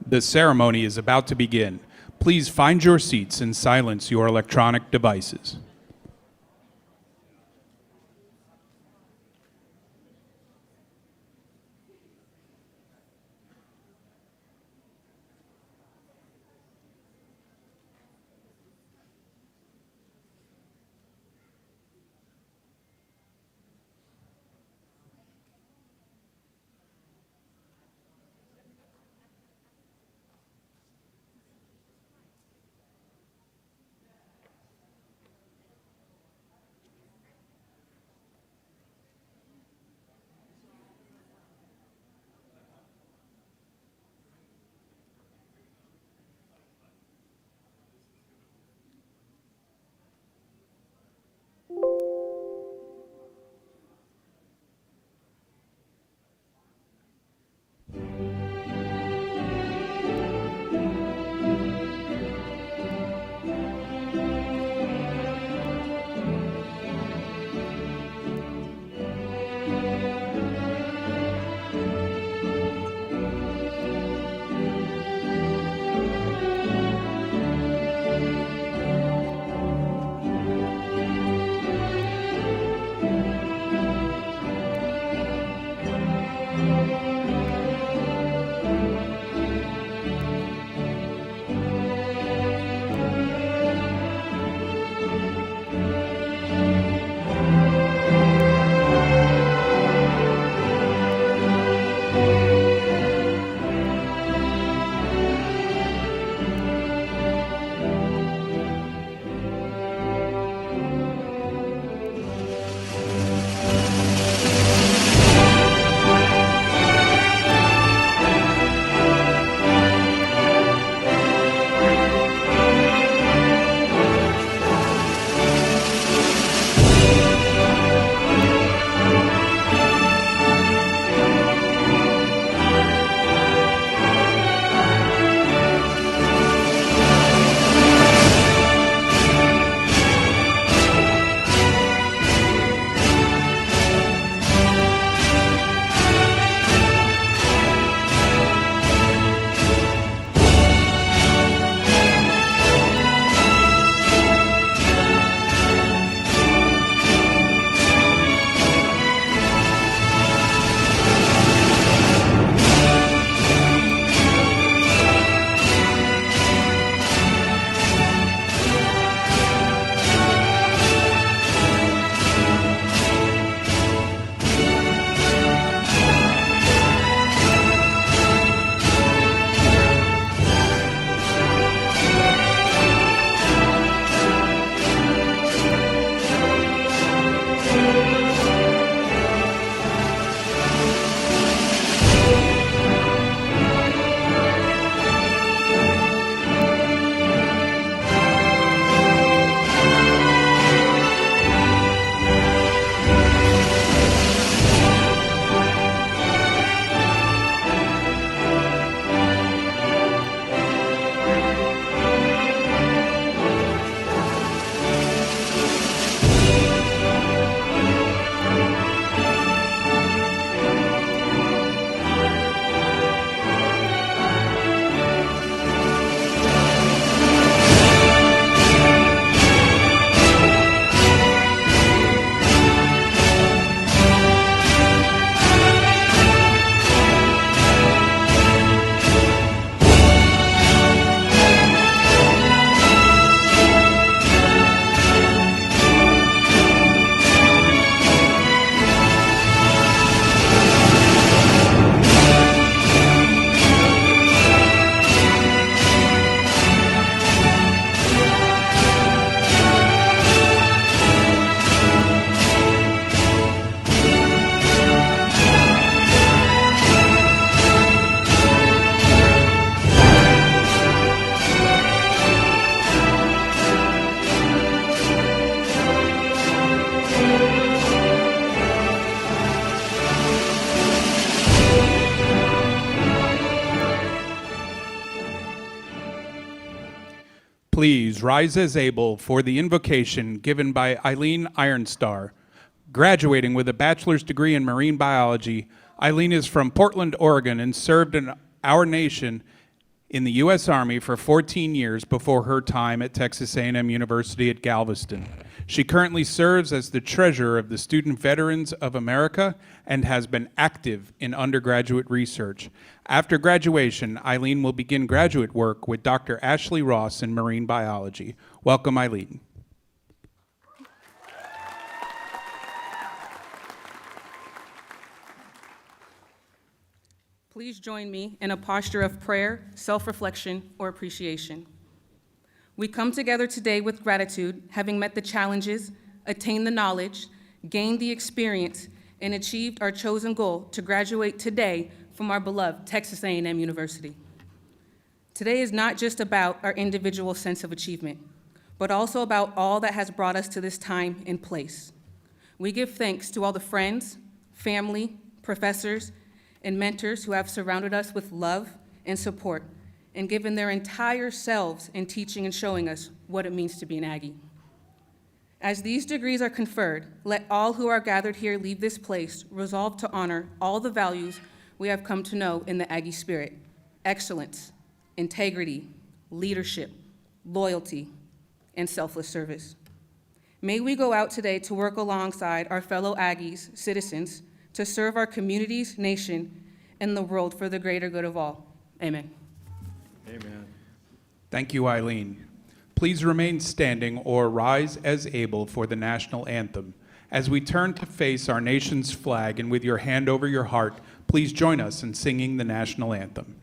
The ceremony is about to begin. Please find your seats and silence your electronic devices. Please rise as able for the invocation given by Eileen Ironstar. Graduating with a bachelor's degree in marine biology, Eileen is from Portland, Oregon, and served in our nation in the U.S. Army for 14 years before her time at Texas A&M University at Galveston. She currently serves as the treasurer of the Student Veterans of America and has been active in undergraduate research. After graduation, Eileen will begin graduate work with Dr. Ashley Ross in marine biology. Welcome, Eileen. Please join me in a posture of prayer, self-reflection, or appreciation. We come together today with gratitude, having met the challenges, attained the knowledge, gained the experience, and achieved our chosen goal to graduate today from our beloved Texas A&M University. Today is not just about our individual sense of achievement, but also about all that has brought us to this time and place. We give thanks to all the friends, family, professors, and mentors who have surrounded us with love and support and given their entire selves in teaching and showing us what it means to be an Aggie. As these degrees are conferred, let all who are gathered here leave this place resolved to honor all the values we have come to know in the Aggie spirit: excellence, integrity, leadership, loyalty, and selfless service. May we go out today to work alongside our fellow Aggies, citizens, to serve our communities, nation, and the world for the greater good of all. Amen. Amen. Thank you, Eileen. Please remain standing or rise as able for the national anthem. As we turn to face our nation's flag and with your hand over your heart, please join us in singing the national anthem.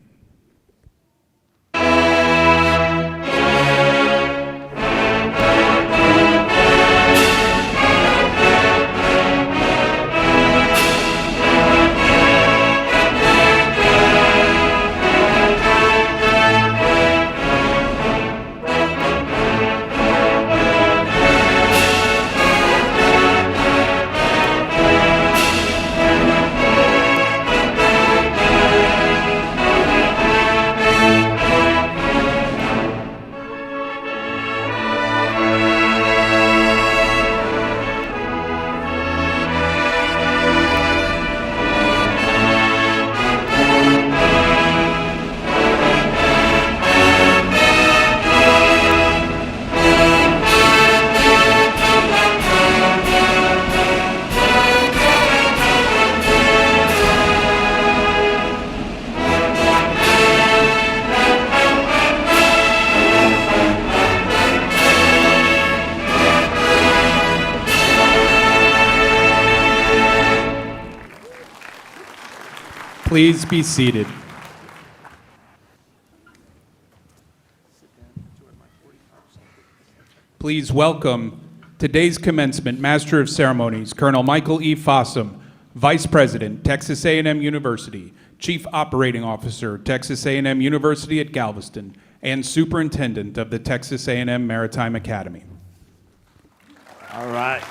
Please be seated. Please welcome today's commencement Master of Ceremonies, Colonel Michael E. Fossum, Vice President, Texas A&M University, Chief Operating Officer, Texas A&M University at Galveston, and Superintendent of the Texas A&M Maritime Academy. All right.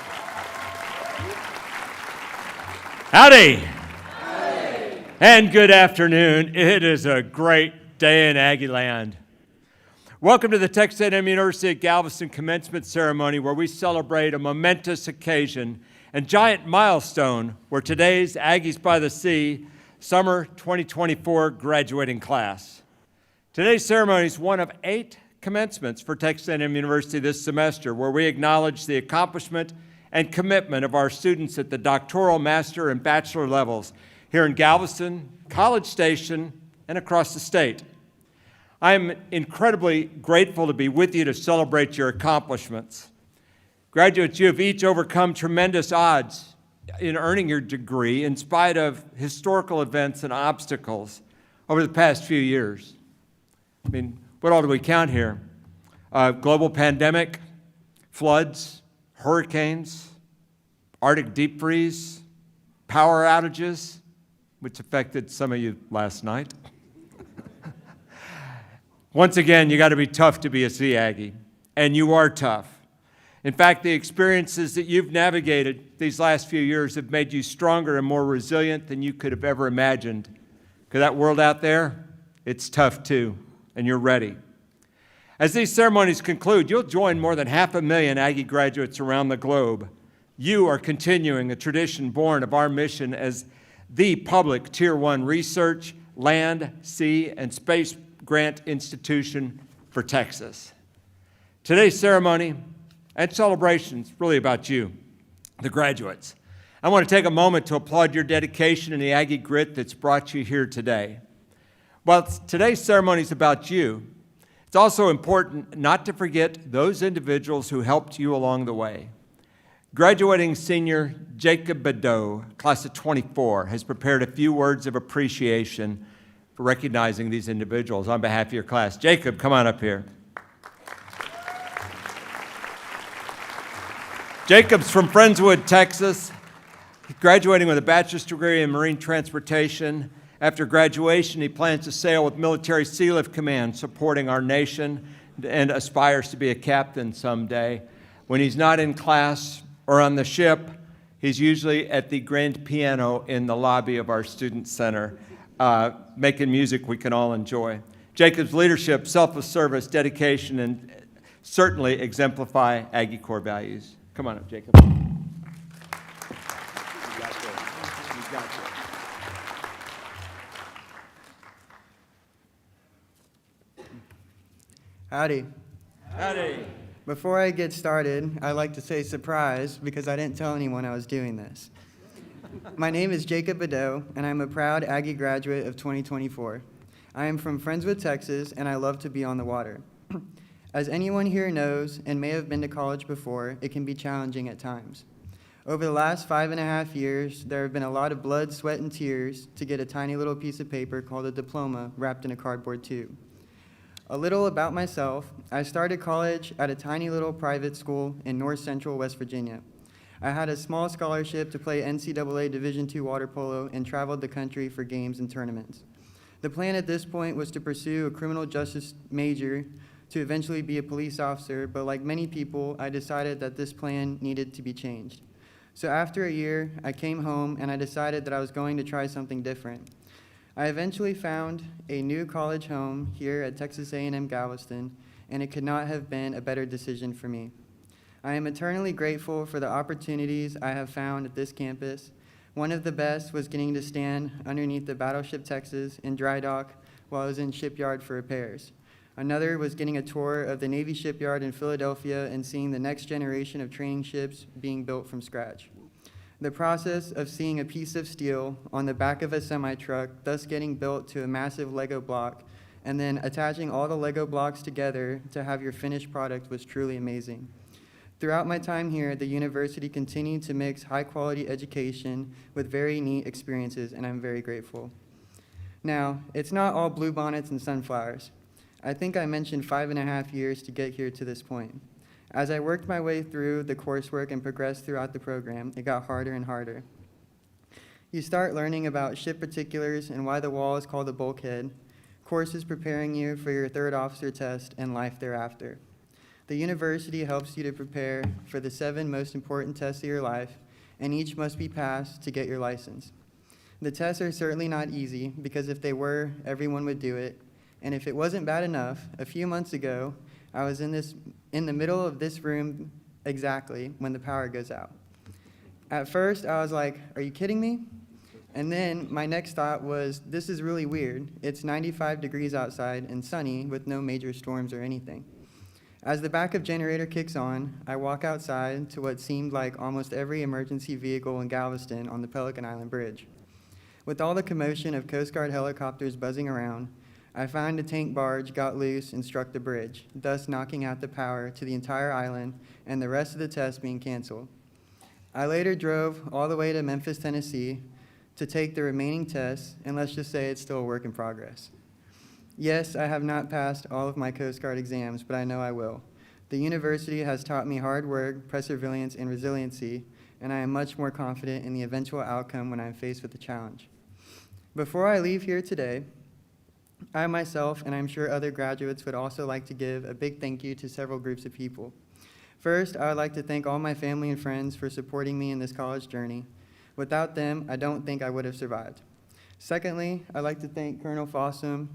Howdy. And good afternoon. It is a great day in Aggie land. Welcome to the Texas A&M University at Galveston commencement ceremony, where we celebrate a momentous occasion and giant milestone where today's Aggies by the Sea Summer 2024 graduating class. Today's ceremony is one of 8 commencements for Texas A&M University this semester, where we acknowledge the accomplishment and commitment of our students at the doctoral, master, and bachelor levels here in Galveston, College Station, and across the state. I am incredibly grateful to be with you to celebrate your accomplishments. Graduates, you have each overcome tremendous odds in earning your degree in spite of historical events and obstacles over the past few years. I mean, what all do we count here? Global pandemic, floods, hurricanes, Arctic deep freeze, power outages, which affected some of you last night. Once again, you got to be tough to be a Sea Aggie, and you are tough. In fact, the experiences that you've navigated these last few years have made you stronger and more resilient than you could have ever imagined. Because that world out there, it's tough too, and you're ready. As these ceremonies conclude, you'll join more than 500,000 Aggie graduates around the globe. You are continuing a tradition born of our mission as the public Tier 1 research, land, sea, and space grant institution for Texas. Today's ceremony and celebration is really about you, the graduates. I want to take a moment to applaud your dedication and the Aggie grit that's brought you here today. While today's ceremony is about you, it's also important not to forget those individuals who helped you along the way. Graduating senior Jacob Badeau, class of 24, has prepared a few words of appreciation for recognizing these individuals on behalf of your class. Jacob, come on up here. Jacob's from Friendswood, Texas. He's graduating with a bachelor's degree in marine transportation. After graduation, he plans to sail with Military Sea Lift Command, supporting our nation, and aspires to be a captain someday. When he's not in class or on the ship, he's usually at the grand piano in the lobby of our student center, making music we can all enjoy. Jacob's leadership, selfless service, dedication, and certainly exemplify Aggie core values. Come on up, Jacob. Howdy. Howdy. Before I get started, I'd like to say surprise because I didn't tell anyone I was doing this. My name is Jacob Badeau, and I'm a proud Aggie graduate of 2024. I am from Friendswood, Texas, and I love to be on the water. As anyone here knows and may have been to college before, it can be challenging at times. Over the last 5.5 years, there have been a lot of blood, sweat, and tears to get a tiny little piece of paper called a diploma wrapped in a cardboard tube. A little about myself: I started college at a tiny little private school in north central West Virginia. I had a small scholarship to play NCAA Division II water polo and traveled the country for games and tournaments. The plan at this point was to pursue a criminal justice major to eventually be a police officer, but like many people, I decided that this plan needed to be changed. So after a year, I came home and I decided that I was going to try something different. I eventually found a new college home here at Texas A&M Galveston, and it could not have been a better decision for me. I am eternally grateful for the opportunities I have found at this campus. One of the best was getting to stand underneath the battleship Texas in dry dock while I was in shipyard for repairs. Another was getting a tour of the Navy shipyard in Philadelphia and seeing the next generation of training ships being built from scratch. The process of seeing a piece of steel on the back of a semi-truck, thus getting built to a massive Lego block, and then attaching all the Lego blocks together to have your finished product was truly amazing. Throughout my time here, the university continued to mix high-quality education with very neat experiences, and I'm very grateful. Now, it's not all bluebonnets and sunflowers. I think I mentioned 5.5 years to get here to this point. As I worked my way through the coursework and progressed throughout the program, it got harder and harder. You start learning about ship particulars and why the wall is called a bulkhead, courses preparing you for your third officer test, and life thereafter. The university helps you to prepare for the 7 most important tests of your life, and each must be passed to get your license. The tests are certainly not easy, because if they were, everyone would do it. And if it wasn't bad enough, a few months ago, I was in the middle of this room exactly when the power goes out. At first, I was like, are you kidding me? And then my next thought was, this is really weird. It's 95 degrees outside and sunny with no major storms or anything. As the backup generator kicks on, I walk outside to what seemed like almost every emergency vehicle in Galveston on the Pelican Island Bridge. With all the commotion of Coast Guard helicopters buzzing around, I found a tank barge got loose and struck the bridge, thus knocking out the power to the entire island and the rest of the test being canceled. I later drove all the way to Memphis, Tennessee to take the remaining tests, and let's just say it's still a work in progress. Yes, I have not passed all of my Coast Guard exams, but I know I will. The university has taught me hard work, perseverance, and resiliency, and I am much more confident in the eventual outcome when I am faced with the challenge. Before I leave here today, I myself, and I'm sure other graduates, would also like to give a big thank you to several groups of people. First, I would like to thank all my family and friends for supporting me in this college journey. Without them, I don't think I would have survived. Secondly, I'd like to thank Colonel Fossum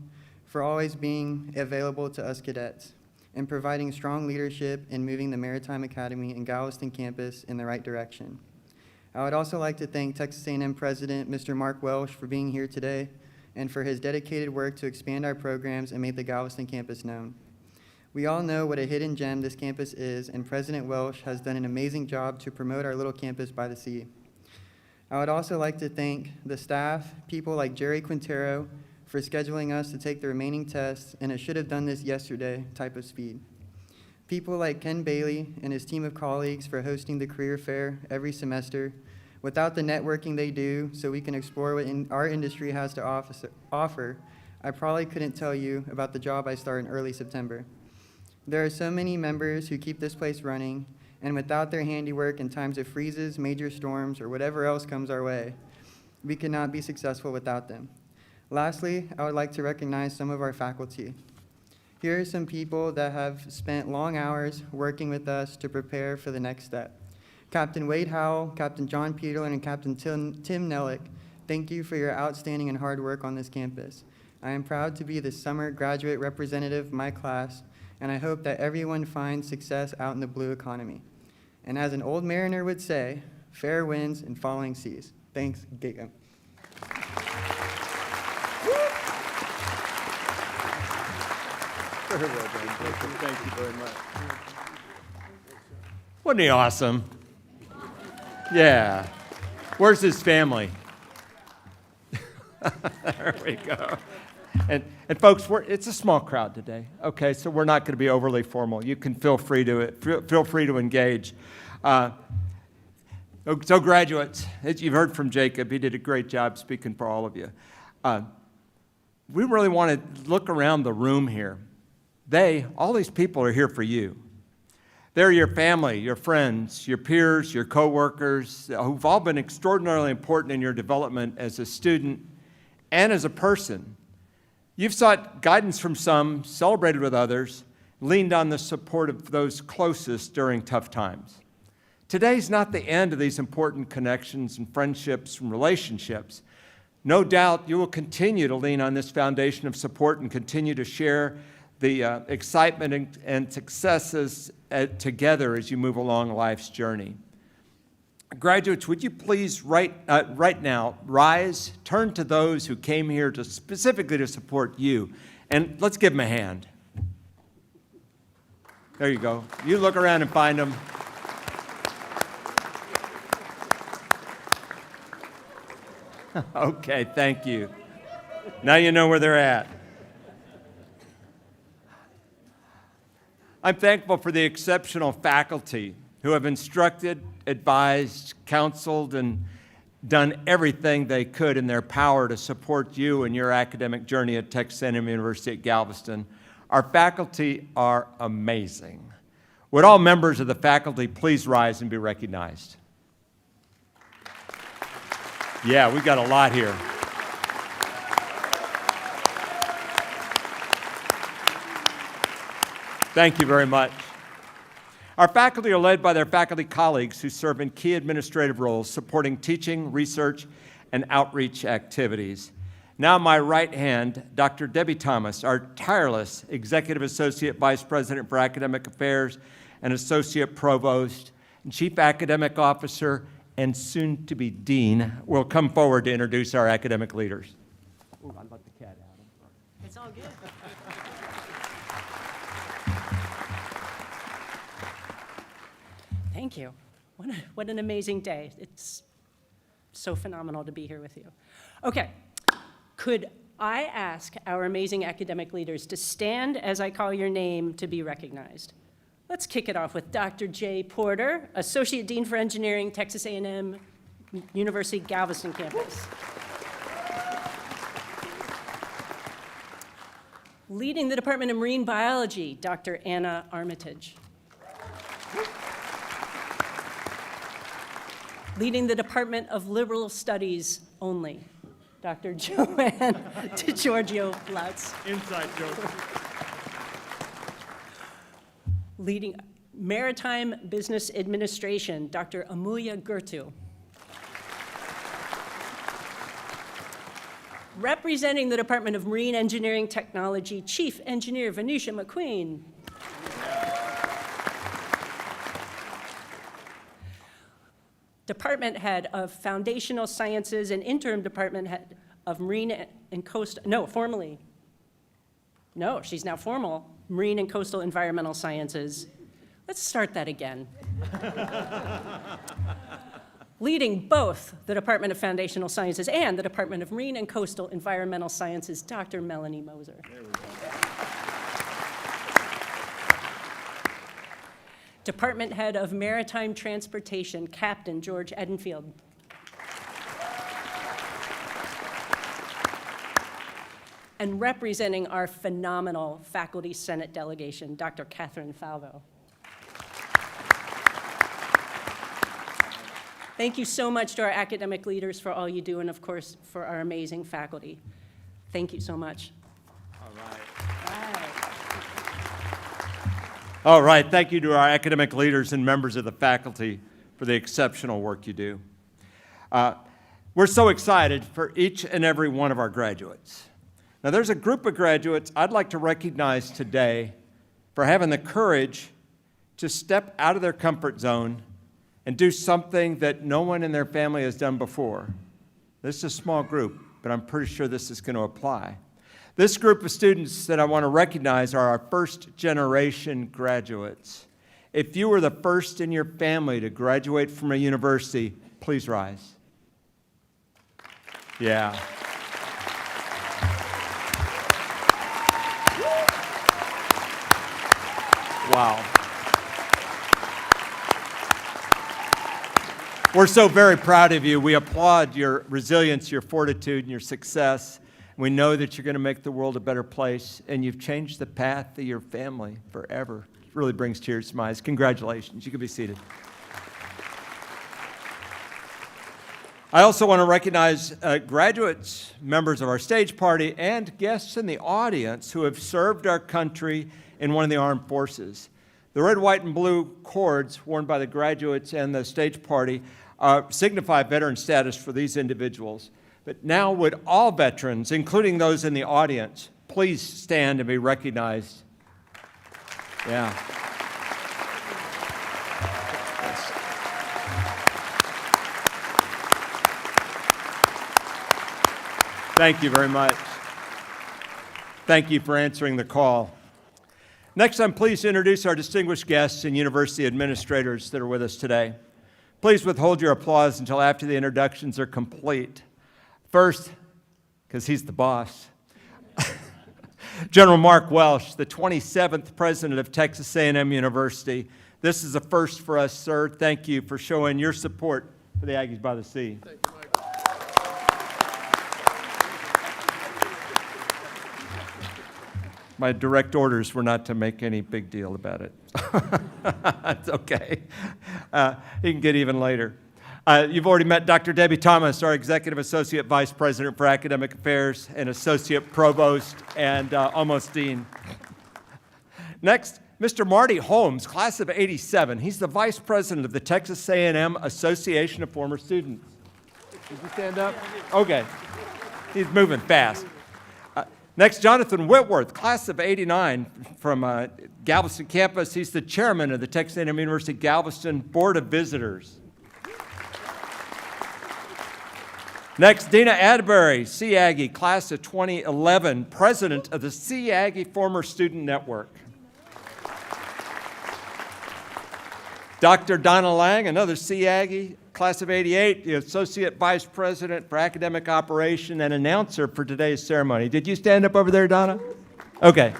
for always being available to us cadets and providing strong leadership in moving the Maritime Academy and Galveston campus in the right direction. I would also like to thank Texas A&M President Mr. Mark Welsh for being here today and for his dedicated work to expand our programs and make the Galveston campus known. We all know what a hidden gem this campus is, and President Welsh has done an amazing job to promote our little campus by the sea. I would also like to thank the staff, people like Jerry Quintero, for scheduling us to take the remaining tests in a should-have-done-this-yesterday type of speed. People like Ken Bailey and his team of colleagues for hosting the career fair every semester. Without the networking they do so we can explore what our industry has to offer, I probably couldn't tell you about the job I started in early September. There are so many members who keep this place running, and without their handiwork in times of freezes, major storms, or whatever else comes our way, we could not be successful without them. Lastly, I would like to recognize some of our faculty. Here are some people that have spent long hours working with us to prepare for the next step. Captain Wade Howell, Captain John Peterlin, and Captain Tim Nellick, thank you for your outstanding and hard work on this campus. I am proud to be the summer graduate representative of my class, and I hope that everyone finds success out in the blue economy. And as an old mariner would say, fair winds and falling seas. Thanks, Jacob. Very well done, Jacob. Thank you very much. Wasn't he awesome? Yeah. Where's his family? There we go. And folks, it's a small crowd today. Okay, so we're not going to be overly formal. You can feel free to engage. So graduates, as you've heard from Jacob, he did a great job speaking for all of you. We really want to look around the room here. All these people are here for you. They're your family, your friends, your peers, your coworkers, who've all been extraordinarily important in your development as a student and as a person. You've sought guidance from some, celebrated with others, leaned on the support of those closest during tough times. Today's not the end of these important connections and friendships and relationships. No doubt you will continue to lean on this foundation of support and continue to share the excitement and successes together as you move along life's journey. Graduates, would you please right now rise, turn to those who came here specifically to support you, and let's give them a hand. There you go. You look around and find them. Okay, thank you. Now you know where they're at. I'm thankful for the exceptional faculty who have instructed, advised, counseled, and done everything they could in their power to support you in your academic journey at Texas A&M University at Galveston. Our faculty are amazing. Would all members of the faculty please rise and be recognized? Yeah, we've got a lot here. Thank you very much. Our faculty are led by their faculty colleagues who serve in key administrative roles, supporting teaching, research, and outreach activities. Now my right hand, Dr. Debbie Thomas, our tireless Executive Associate Vice President for Academic Affairs and Associate Provost and Chief Academic Officer and soon-to-be Dean, will come forward to introduce our academic leaders. Ooh, I let the cat out. It's all good. Thank you. What an amazing day. It's so phenomenal to be here with you. Okay, could I ask our amazing academic leaders to stand as I call your name to be recognized? Let's kick it off with Dr. Jay Porter, Associate Dean for Engineering, Texas A&M University Galveston campus. Leading the Department of Marine Biology, Dr. Anna Armitage. Leading the Department of Liberal Studies only, Dr. Joanne DiGiorgio Lutz. Inside joke. Leading Maritime Business Administration, Dr. Amulia Gertu. Representing the Department of Marine Engineering Technology, Chief Engineer Venetia McQueen. Department Head of Foundational Sciences and Interim Department Head of Marine and Coastal, no, formerly, no, she's now formal, Marine and Coastal Environmental Sciences. Let's start that again. Leading both the Department of Foundational Sciences and the Department of Marine and Coastal Environmental Sciences, Dr. Melanie Moser. There we go. Department Head of Maritime Transportation, Captain George Edenfield. And representing our phenomenal Faculty Senate delegation, Dr. Catherine Falvo. Thank you so much to our academic leaders for all you do, and of course, for our amazing faculty. Thank you so much. All right, thank you to our academic leaders and members of the faculty for the exceptional work you do. We're so excited for each and every one of our graduates. Now, there's a group of graduates I'd like to recognize today for having the courage to step out of their comfort zone and do something that no one in their family has done before. This is a small group, but I'm pretty sure this is going to apply. This group of students that I want to recognize are our first-generation graduates. If you were the first in your family to graduate from a university, please rise. Yeah. Wow. We're so very proud of you. We applaud your resilience, your fortitude, and your success. We know that you're going to make the world a better place, and you've changed the path of your family forever. It really brings tears to my eyes. Congratulations. You can be seated. I also want to recognize graduates, members of our stage party, and guests in the audience who have served our country in one of the armed forces. The red, white, and blue cords worn by the graduates and the stage party signify veteran status for these individuals. But now would all veterans, including those in the audience, please stand and be recognized. Yeah. Yes. Thank you very much. Thank you for answering the call. Next, I'm pleased to introduce our distinguished guests and university administrators that are with us today. Please withhold your applause until after the introductions are complete. First, because he's the boss, General Mark Welsh, the 27th president of Texas A&M University. This is a first for us, sir. Thank you for showing your support for the Aggies by the Sea. Thank you, Mike. My direct orders were not to make any big deal about it. It's okay. You can get even later. You've already met Dr. Debbie Thomas, our Executive Associate Vice President for Academic Affairs and Associate Provost and almost Dean. Next, Mr. Marty Holmes, class of '87. He's the Vice President of the Texas A&M Association of Former Students. Did you stand up? Okay. He's moving fast. Next, Jonathan Whitworth, class of '89 from Galveston campus. He's the chairman of the Texas A&M University Galveston Board of Visitors. Next, Dina Adbury, Sea Aggie, class of 2011, president of the Sea Aggie Former Student Network. Dr. Donna Lang, another Sea Aggie, class of '88, the associate vice president for academic operation and announcer for today's ceremony. Did you stand up over there, Donna? Okay.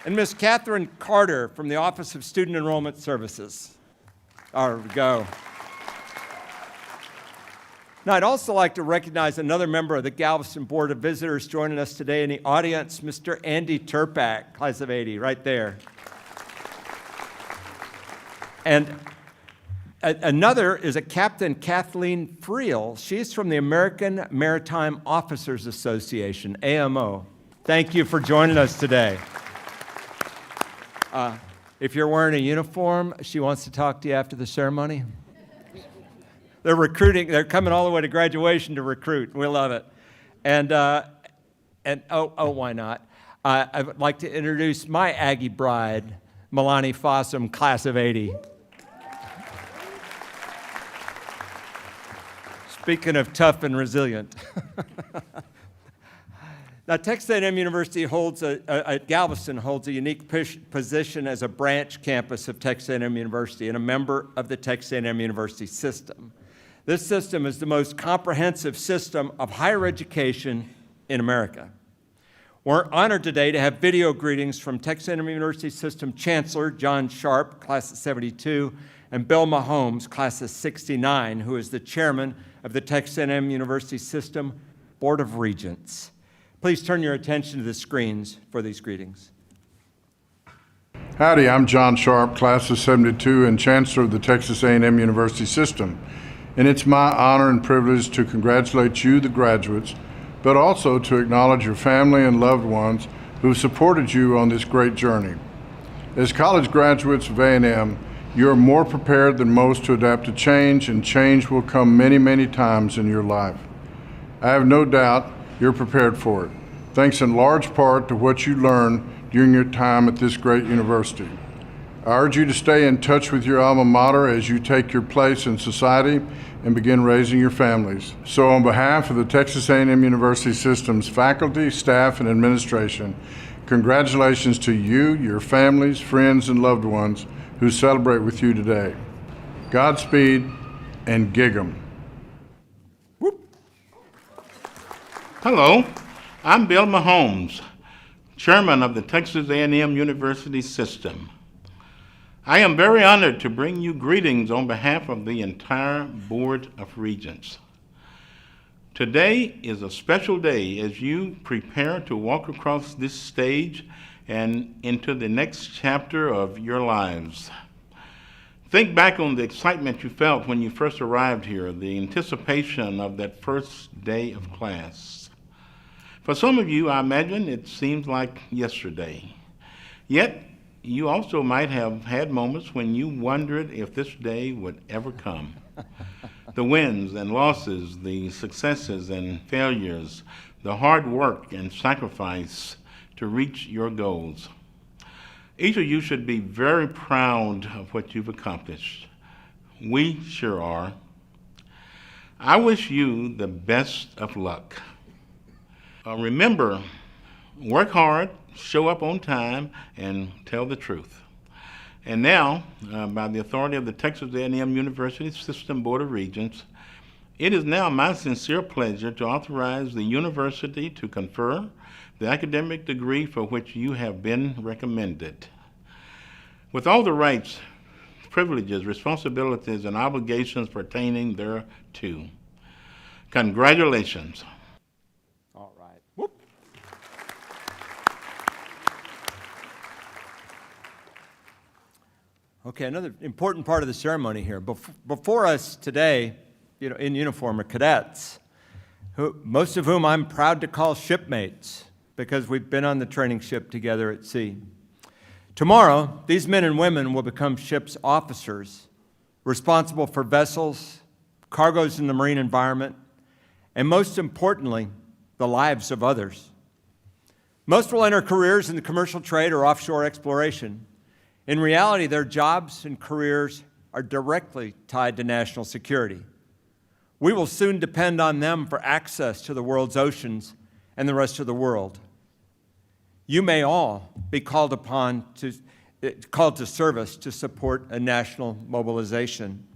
And Miss Catherine Carter from the Office of Student Enrollment Services. There we go. Now, I'd also like to recognize another member of the Galveston Board of Visitors joining us today in the audience, Mr. Andy Turpak, class of '80, right there. And another is a Captain Kathleen Friel. She's from the American Maritime Officers Association, AMO. Thank you for joining us today. If you're wearing a uniform, she wants to talk to you after the ceremony. They're recruiting. They're coming all the way to graduation to recruit. We love it. And why not? I would like to introduce my Aggie bride, Milani Fossum, class of '80. Speaking of tough and resilient. Now, Texas A&M University at Galveston holds a unique position as a branch campus of Texas A&M University and a member of the Texas A&M University system. This system is the most comprehensive system of higher education in America. We're honored today to have video greetings from Texas A&M University System Chancellor John Sharp, class of '72, and Bill Mahomes, class of '69, who is the chairman of the Texas A&M University System Board of Regents. Please turn your attention to the screens for these greetings. Howdy, I'm John Sharp, class of '72 and Chancellor of the Texas A&M University System. And it's my honor and privilege to congratulate you, the graduates, but also to acknowledge your family and loved ones who have supported you on this great journey. As college graduates of A&M, you are more prepared than most to adapt to change, and change will come many, many times in your life. I have no doubt you're prepared for it, thanks in large part to what you learned during your time at this great university. I urge you to stay in touch with your alma mater as you take your place in society and begin raising your families. So on behalf of the Texas A&M University System's faculty, staff, and administration, congratulations to you, your families, friends, and loved ones who celebrate with you today. Godspeed and gig 'em. Hello, I'm Bill Mahomes, Chairman of the Texas A&M University System. I am very honored to bring you greetings on behalf of the entire Board of Regents. Today is a special day as you prepare to walk across this stage and into the next chapter of your lives. Think back on the excitement you felt when you first arrived here, the anticipation of that first day of class. For some of you, I imagine it seems like yesterday. Yet, you also might have had moments when you wondered if this day would ever come. The wins and losses, the successes and failures, the hard work and sacrifice to reach your goals. Each of you should be very proud of what you've accomplished. We sure are. I wish you the best of luck. Remember, work hard, show up on time, and tell the truth. And now, by the authority of the Texas A&M University System Board of Regents, it is now my sincere pleasure to authorize the university to confer the academic degree for which you have been recommended. With all the rights, privileges, responsibilities, and obligations pertaining thereto. Congratulations. All right. Whoop. Okay, another important part of the ceremony here. Before us today, in uniform, are cadets, most of whom I'm proud to call shipmates because we've been on the training ship together at sea. Tomorrow, these men and women will become ship's officers, responsible for vessels, cargoes in the marine environment, and most importantly, the lives of others. Most will enter careers in the commercial trade or offshore exploration. In reality, their jobs and careers are directly tied to national security. We will soon depend on them for access to the world's oceans and the rest of the world. You may all be called to service to support a national mobilization.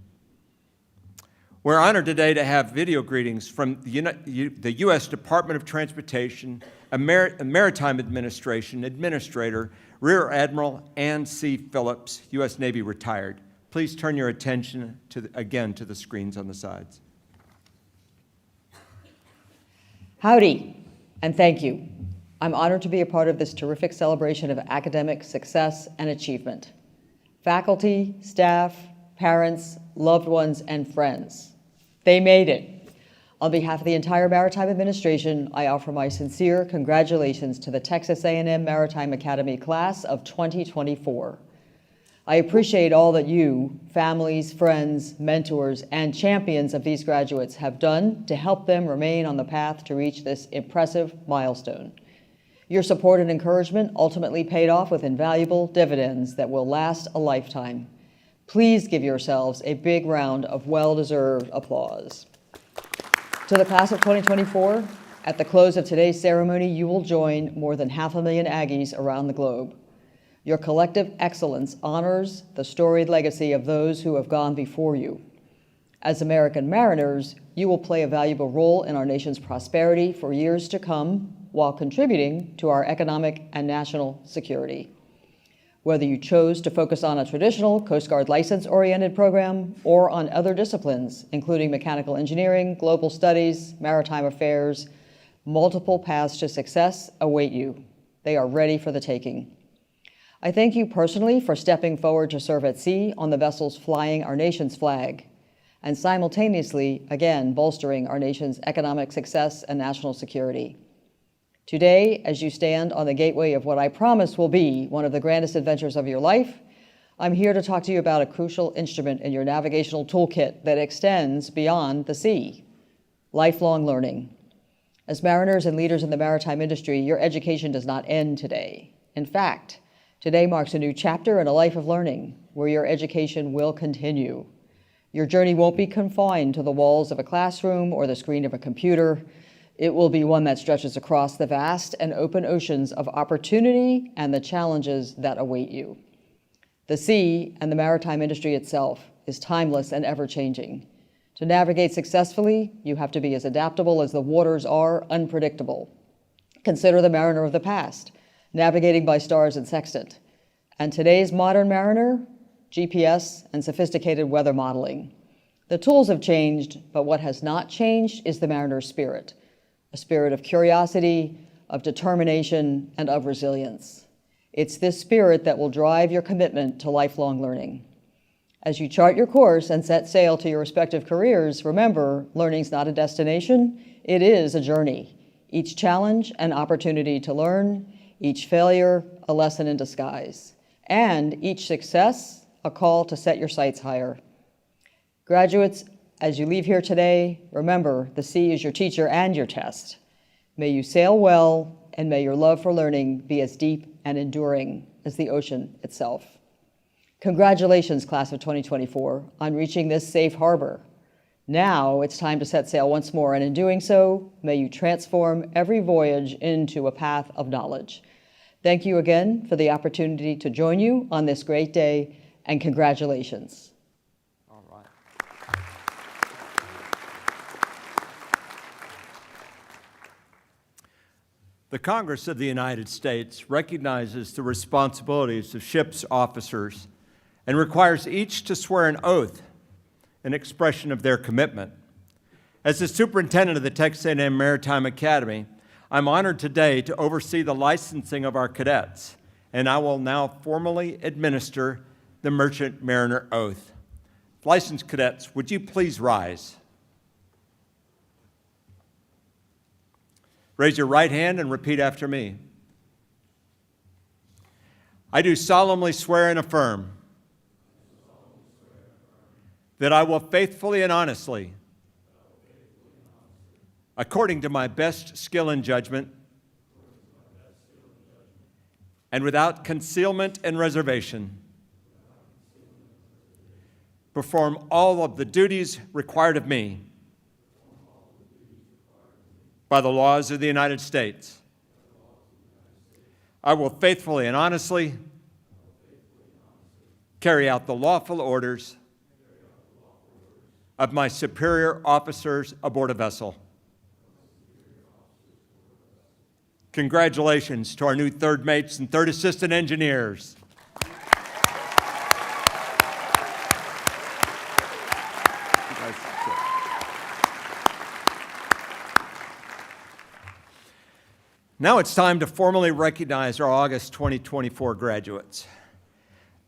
We're honored today to have video greetings from the U.S. Department of Transportation, Maritime Administration Administrator, Rear Admiral Ann C. Phillips, U.S. Navy retired. Please turn your attention again to the screens on the sides. Howdy, and thank you. I'm honored to be a part of this terrific celebration of academic success and achievement. Faculty, staff, parents, loved ones, and friends, they made it. On behalf of the entire Maritime Administration, I offer my sincere congratulations to the Texas A&M Maritime Academy class of 2024. I appreciate all that you, families, friends, mentors, and champions of these graduates have done to help them remain on the path to reach this impressive milestone. Your support and encouragement ultimately paid off with invaluable dividends that will last a lifetime. Please give yourselves a big round of well-deserved applause. To the class of 2024, at the close of today's ceremony, you will join more than 500,000 Aggies around the globe. Your collective excellence honors the storied legacy of those who have gone before you. As American mariners, you will play a valuable role in our nation's prosperity for years to come while contributing to our economic and national security. Whether you chose to focus on a traditional Coast Guard license-oriented program or on other disciplines, including mechanical engineering, global studies, maritime affairs, multiple paths to success await you. They are ready for the taking. I thank you personally for stepping forward to serve at sea on the vessels flying our nation's flag, and simultaneously, again, bolstering our nation's economic success and national security. Today, as you stand on the gateway of what I promise will be one of the grandest adventures of your life, I'm here to talk to you about a crucial instrument in your navigational toolkit that extends beyond the sea: lifelong learning. As mariners and leaders in the maritime industry, your education does not end today. In fact, today marks a new chapter in a life of learning where your education will continue. Your journey won't be confined to the walls of a classroom or the screen of a computer. It will be one that stretches across the vast and open oceans of opportunity and the challenges that await you. The sea and the maritime industry itself is timeless and ever-changing. To navigate successfully, you have to be as adaptable as the waters are unpredictable. Consider the mariner of the past, navigating by stars and sextant, and today's modern mariner, GPS and sophisticated weather modeling. The tools have changed, but what has not changed is the mariner's spirit, a spirit of curiosity, of determination, and of resilience. It's this spirit that will drive your commitment to lifelong learning. As you chart your course and set sail to your respective careers, remember, learning's not a destination, it is a journey. Each challenge an opportunity to learn, each failure a lesson in disguise, and each success a call to set your sights higher. Graduates, as you leave here today, remember, the sea is your teacher and your test. May you sail well, and may your love for learning be as deep and enduring as the ocean itself. Congratulations, class of 2024, on reaching this safe harbor. Now it's time to set sail once more, and in doing so, may you transform every voyage into a path of knowledge. Thank you again for the opportunity to join you on this great day, and congratulations. All right. The Congress of the United States recognizes the responsibilities of ship's officers and requires each to swear an oath, an expression of their commitment. As the superintendent of the Texas A&M Maritime Academy, I'm honored today to oversee the licensing of our cadets, and I will now formally administer the Merchant Mariner Oath. Licensed cadets, would you please rise? Raise your right hand and repeat after me. I do solemnly swear and affirm that I will faithfully and honestly, according to my best skill and judgment, and without concealment and reservation, perform all of the duties required of me by the laws of the United States. I will faithfully and honestly carry out the lawful orders of my superior officers aboard a vessel. Congratulations to our new third mates and third assistant engineers. Now it's time to formally recognize our August 2024 graduates.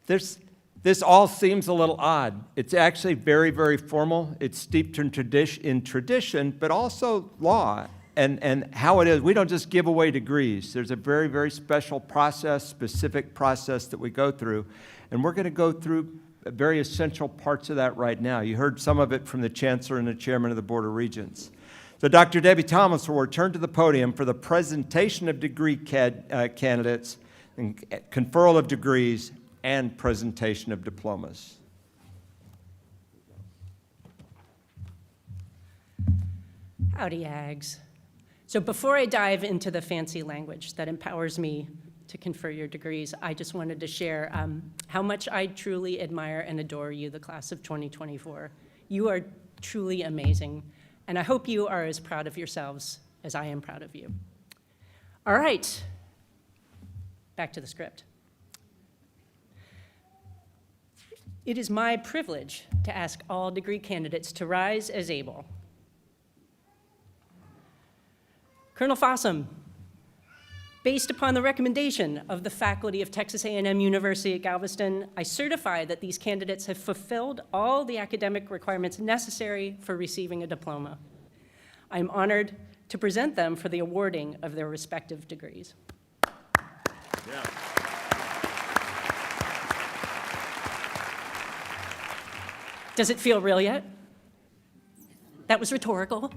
This all seems a little odd. It's actually very, very formal. It's steeped in tradition, but also law and how it is. We don't just give away degrees. There's a very, very special process, specific process that we go through, and we're going to go through very essential parts of that right now. You heard some of it from the Chancellor and the Chairman of the Board of Regents. So Dr. Debbie Thomas will return to the podium for the presentation of degree candidates, and conferral of degrees, and presentation of diplomas. Howdy, Ags. So before I dive into the fancy language that empowers me to confer your degrees, I just wanted to share how much I truly admire and adore you, the class of 2024. You are truly amazing, and I hope you are as proud of yourselves as I am proud of you. All right, back to the script. It is my privilege to ask all degree candidates to rise as able. Colonel Fossum, based upon the recommendation of the faculty of Texas A&M University at Galveston, I certify that these candidates have fulfilled all the academic requirements necessary for receiving a diploma. I am honored to present them for the awarding of their respective degrees. Yeah. Does it feel real yet? That was rhetorical.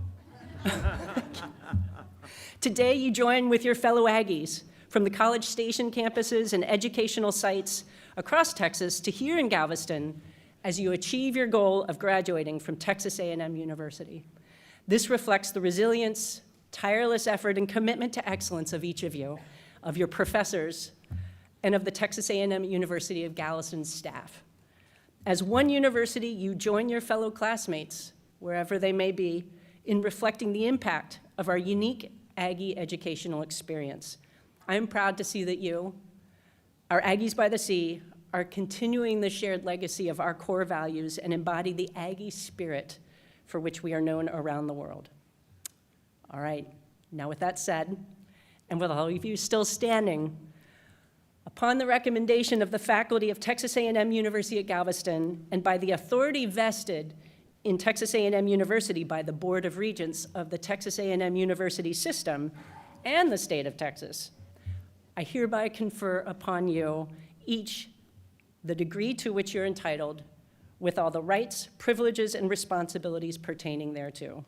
Today, you join with your fellow Aggies from the College Station campuses and educational sites across Texas to here in Galveston as you achieve your goal of graduating from Texas A&M University. This reflects the resilience, tireless effort, and commitment to excellence of each of you, of your professors, and of the Texas A&M University of Galveston's staff. As one university, you join your fellow classmates, wherever they may be, in reflecting the impact of our unique Aggie educational experience. I am proud to see that you, our Aggies by the Sea, are continuing the shared legacy of our core values and embody the Aggie spirit for which we are known around the world. All right, now with that said, and with all of you still standing, upon the recommendation of the faculty of Texas A&M University at Galveston and by the authority vested in Texas A&M University by the Board of Regents of the Texas A&M University system and the state of Texas, I hereby confer upon you each the degree to which you're entitled with all the rights, privileges, and responsibilities pertaining thereto.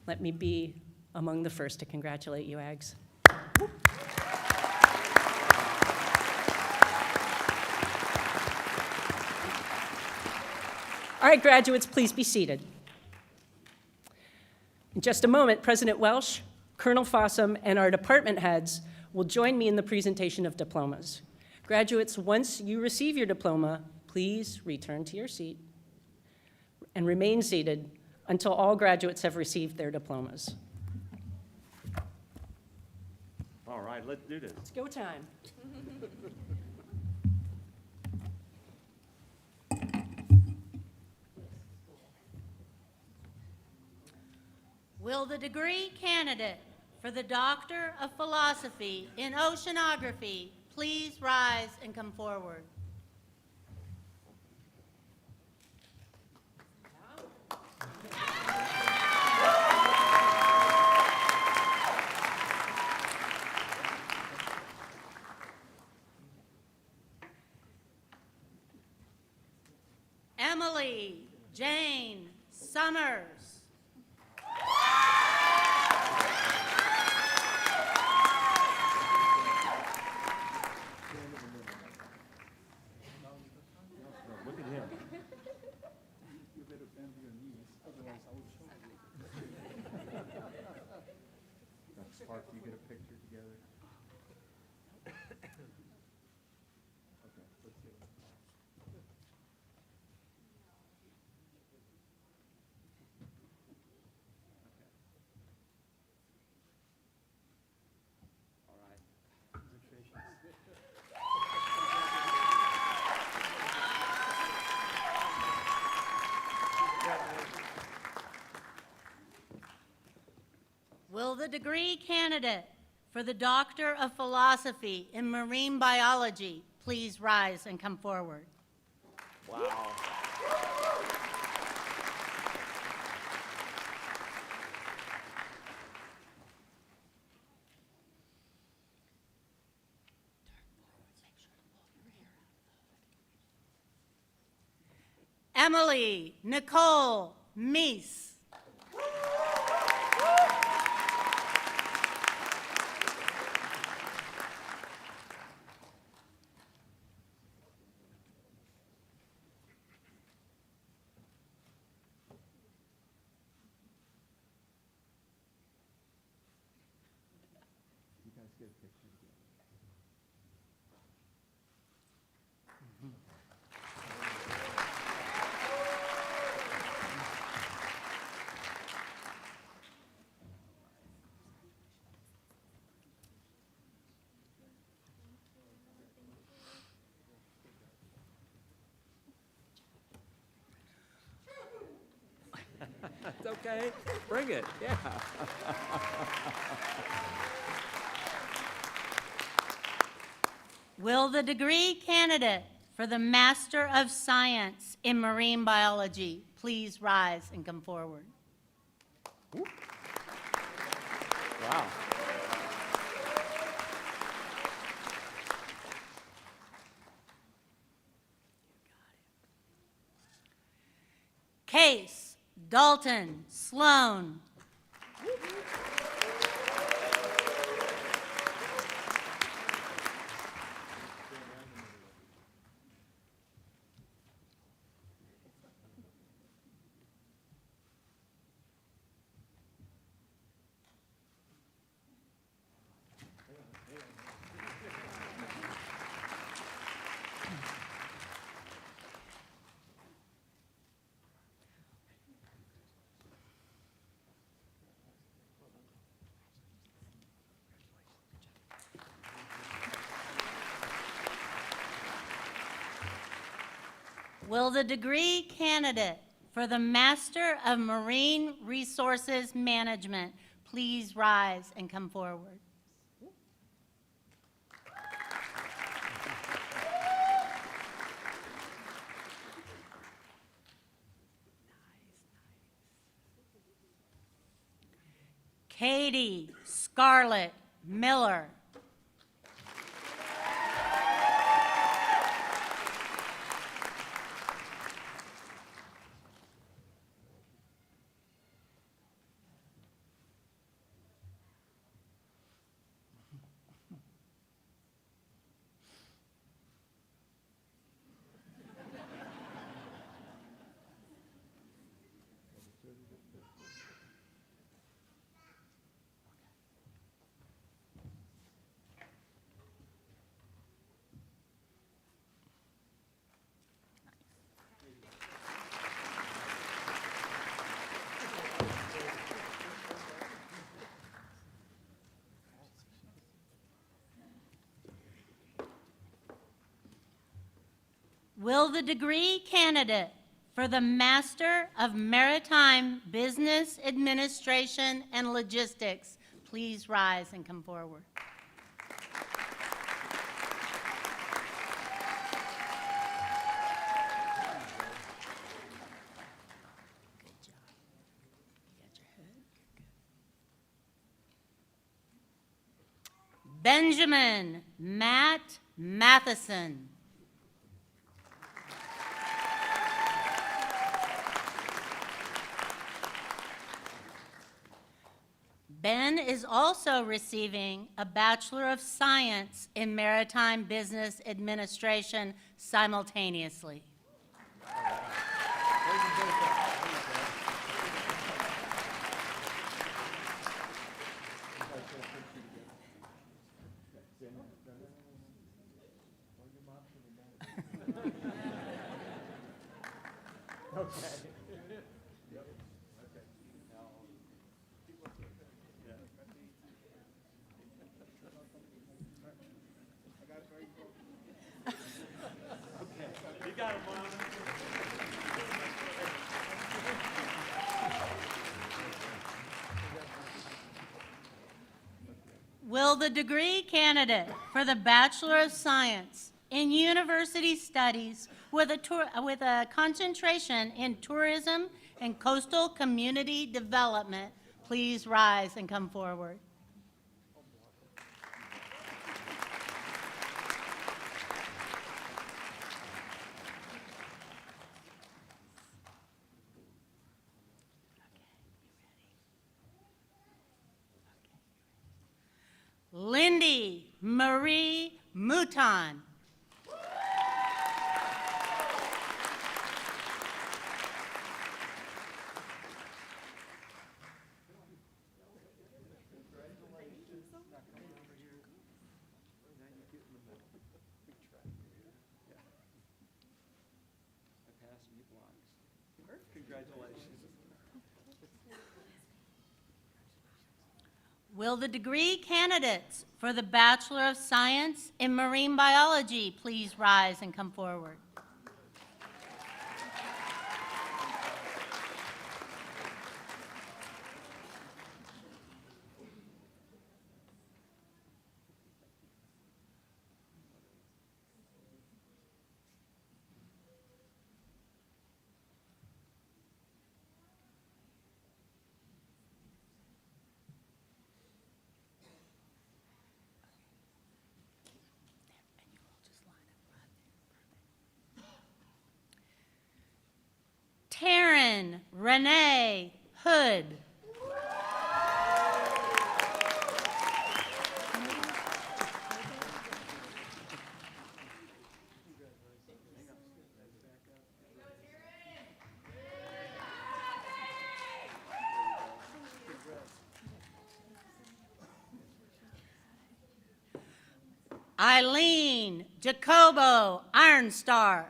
Let me be among the first to congratulate you, Ags. All right, graduates, please be seated. In just a moment, President Welsh, Colonel Fossum, and our department heads will join me in the presentation of diplomas. Graduates, once you receive your diploma, please return to your seat and remain seated until all graduates have received their diplomas. All right, let's do this. It's go time. Will the degree candidate for the Doctor of Philosophy in Oceanography please rise and come forward? Emily Jane Summers. Will the degree candidate for the Doctor of Philosophy in Marine Biology please rise and come forward? Wow. Emily Nicole Meese. It's okay. Bring it. Yeah. Will the degree candidate for the Master of Science in Marine Biology please rise and come forward? Wow. Case Dalton Sloan. Will the degree candidate for the Master of Marine Resources Management please rise and come forward? Katie Scarlett Miller. Will the degree candidate for the Master of Maritime Business Administration and Logistics please rise and come forward? Benjamin Matt Matheson. Ben is also receiving a Bachelor of Science in Maritime Business Administration simultaneously. Will the degree candidate for the Bachelor of Science in University Studies with a concentration in tourism and coastal community development please rise and come forward? Lindy Marie Mouton. Will the degree candidates for the Bachelor of Science in Marine Biology please rise and come forward? Taryn Renee Hood. Eileen Jacobo Ironstar.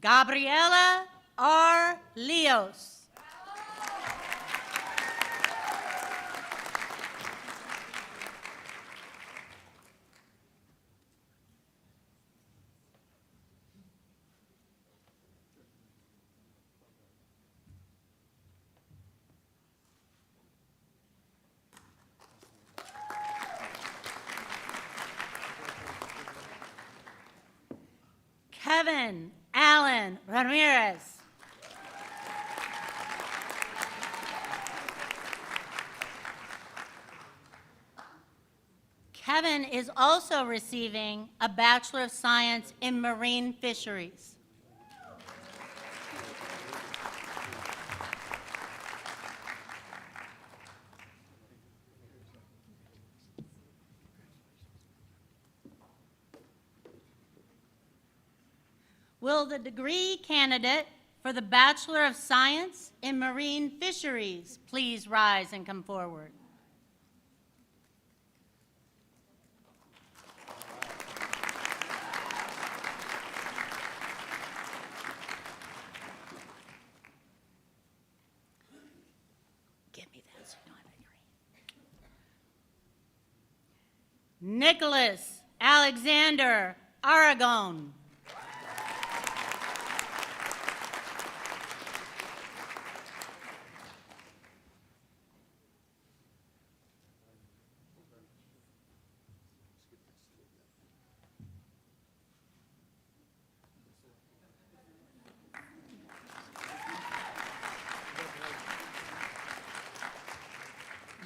Gabriela R. Leos. Kevin Allen Ramirez. Kevin is also receiving a Bachelor of Science in Marine Fisheries. Will the degree candidate for the Bachelor of Science in Marine Fisheries please rise and come forward? Give me that so you know I'm agreeing. Nicholas Alexander Aragon.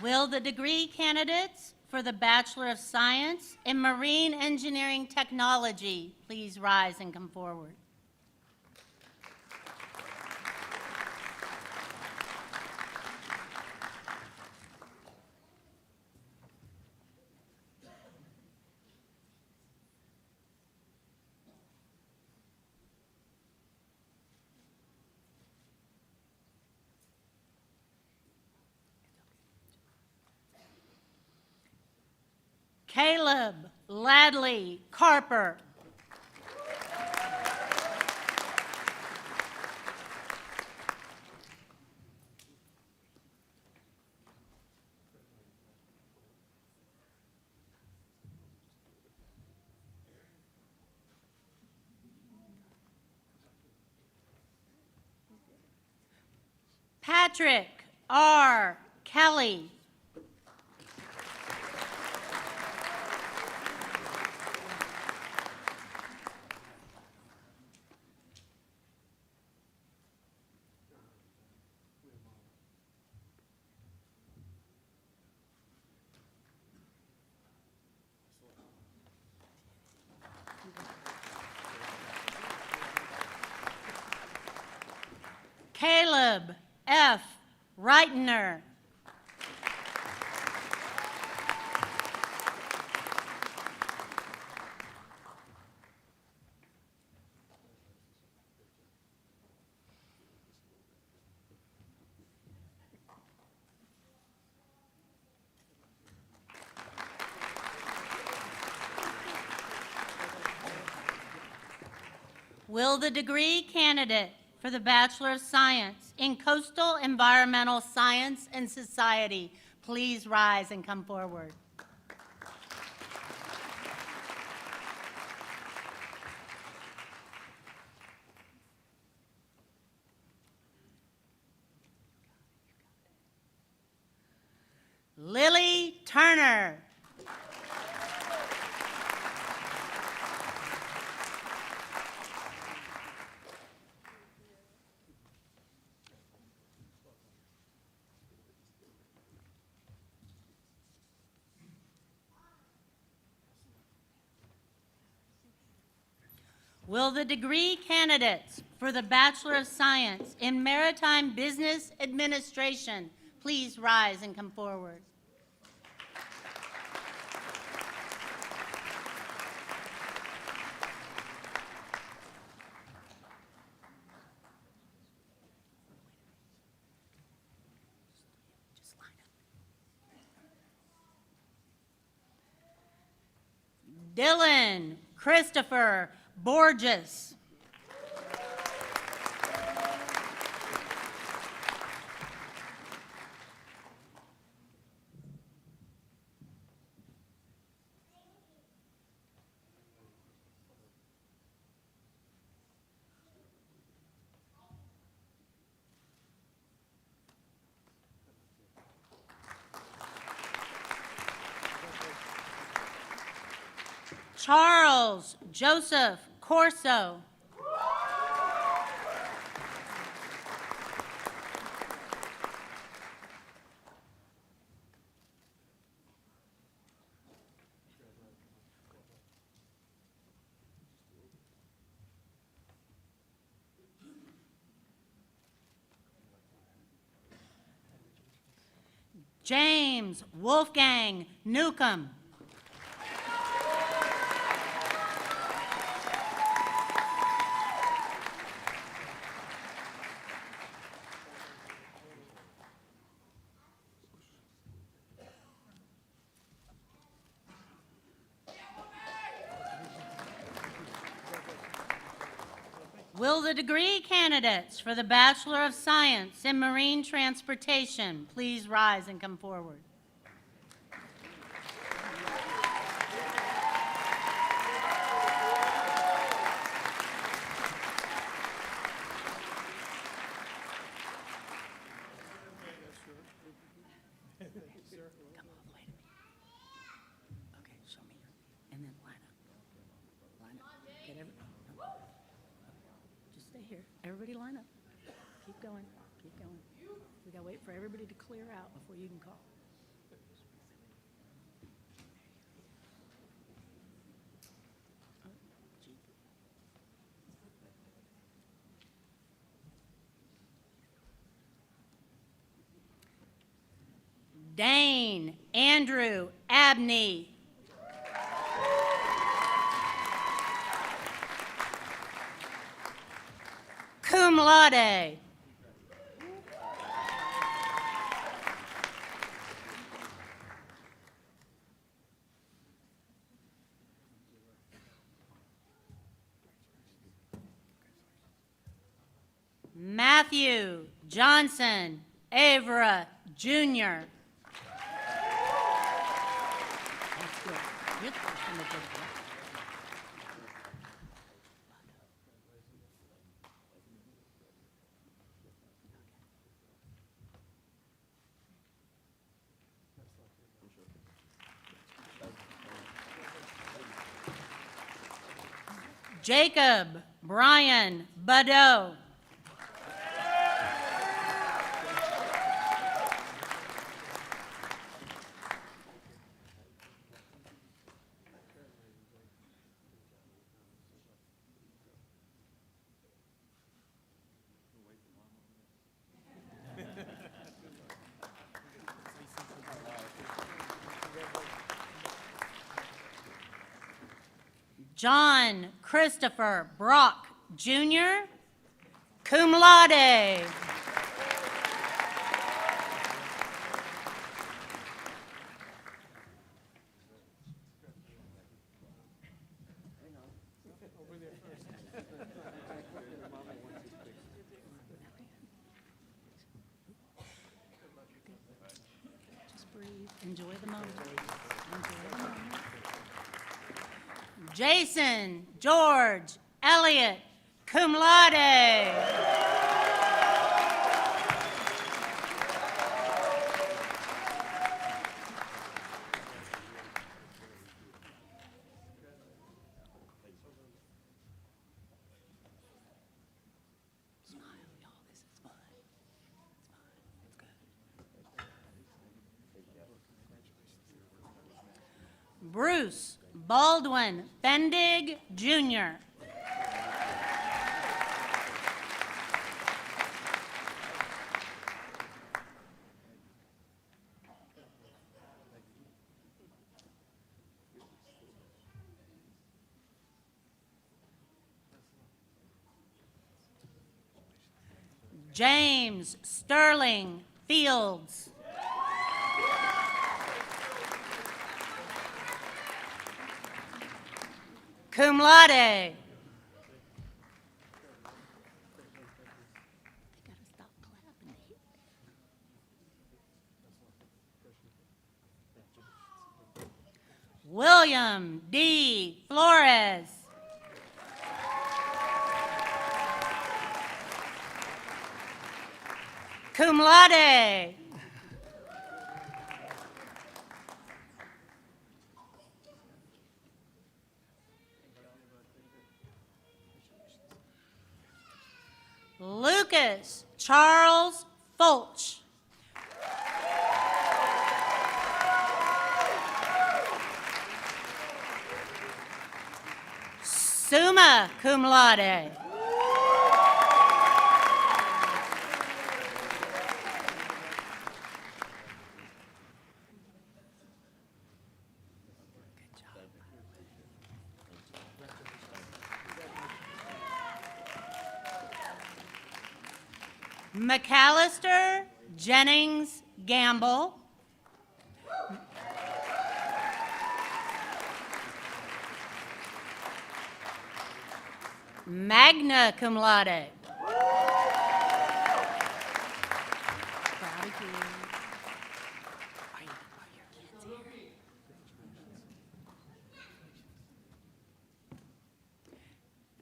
Will the degree candidates for the Bachelor of Science in Marine Engineering Technology please rise and come forward? Caleb Ladley Carper. Patrick R. Kelly. Caleb F. Reitner. Will the degree candidate for the Bachelor of Science in Coastal Environmental Science and Society please rise and come forward? Lily Turner. Will the degree candidates for the Bachelor of Science in Maritime Business Administration please rise and come forward? Dylan Christopher Borges. Charles Joseph Corso. James Wolfgang Newcomb. Will the degree candidates for the Bachelor of Science in Marine Transportation please rise and come forward? Come all the way to me. Okay, show me. And then line up. Line up. Get every, no. Just stay here. Everybody line up. Keep going. Keep going. We gotta wait for everybody to clear out before you can call. Dane Andrew Abney. Cum laude. Matthew Johnson Avra Jr. That's good. You're the first one that did that. Jacob Brian Badeau. John Christopher Brock, Jr., cum laude. Just breathe. Enjoy the moment. Enjoy the moment. Jason George Elliott, cum laude. Bruce Baldwin Bendig, Jr. James Sterling Fields. Cum laude. William D. Flores. Cum laude. Lucas Charles Fulch. Summa cum laude. McAllister Jennings Gamble. Magna cum laude.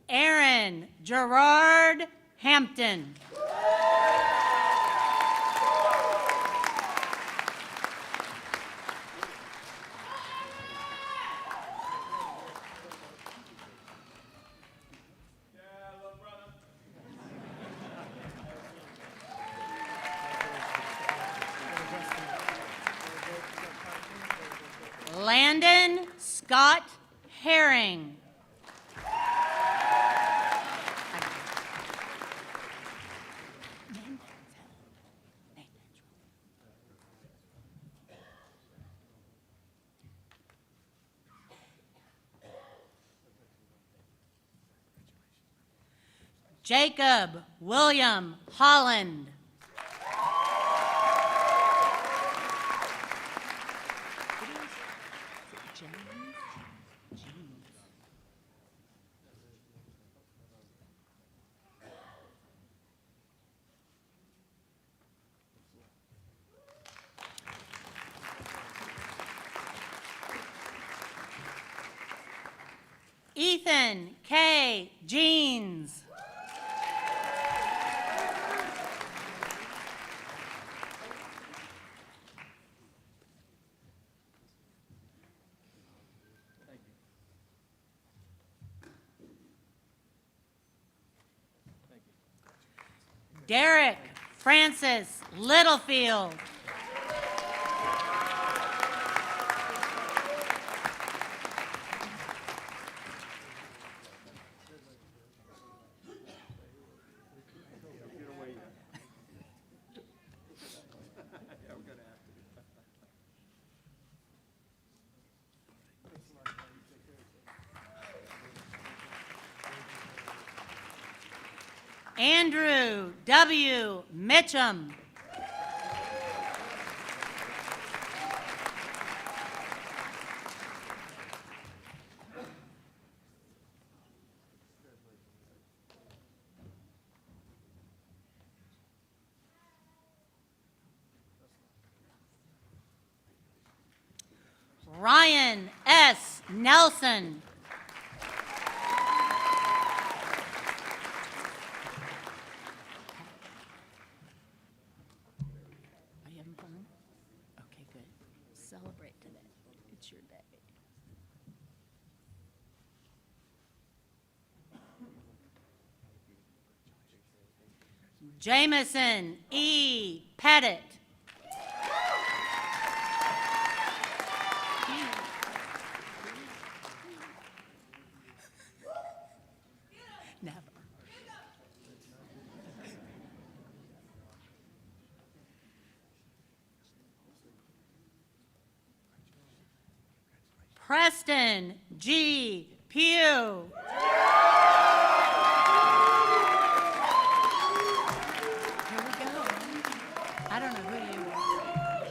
Aaron Gerard Hampton. Landon Scott Herring. Jacob William Holland. Ethan K. Jeans. Derek Francis Littlefield. Andrew W. Mitchum. Ryan S. Nelson. Are you having fun? Okay, good. Celebrate today. It's your day. Jameson E. Pettit. Never. Preston G. Pugh. Here we go. I don't know who you are.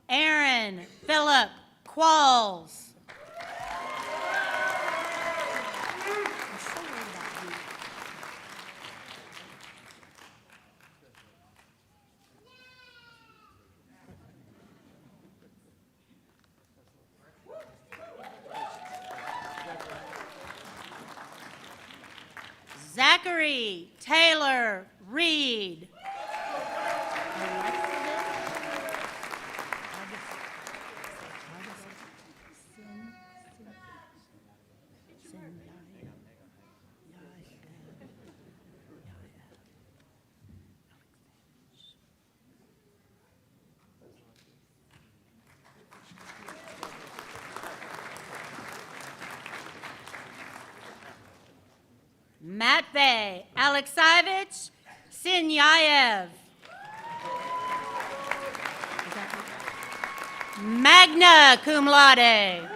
Aaron Philip Qualls. Zachary Taylor Reed. Matvey Alexeyevich Sinyayev. Magna cum laude.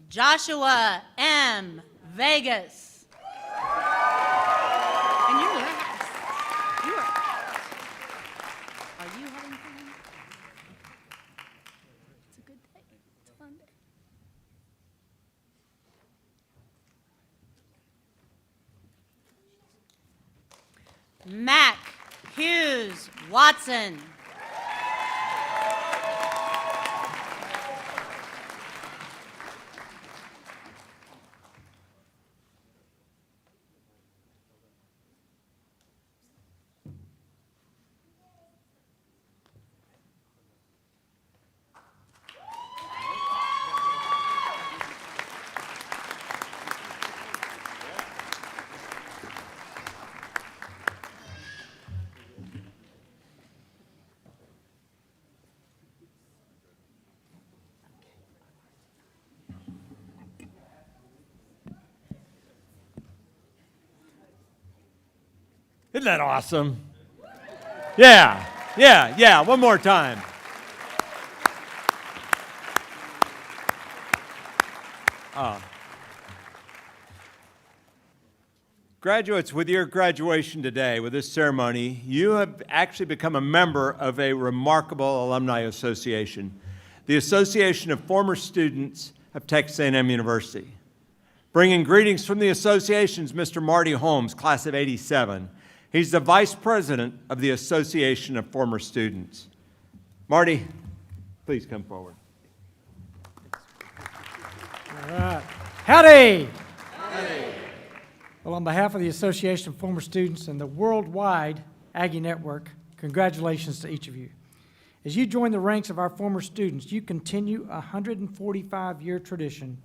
Joshua M. Vegas. And you're last. You are you having fun? It's a good day. It's a fun day. Mac Hughes Watson. Isn't that awesome? Yeah, one more time. Graduates, with your graduation today, with this ceremony, you have actually become a member of a remarkable alumni association, the Association of Former Students of Texas A&M University. Bringing greetings from the association's Mr. Marty Holmes, class of '87. He's the vice president of the Association of Former Students. Marty, please come forward. All right. Howdy! Howdy! Well, on behalf of the Association of Former Students and the worldwide Aggie Network, congratulations to each of you. As you join the ranks of our former students, you continue a 145-year tradition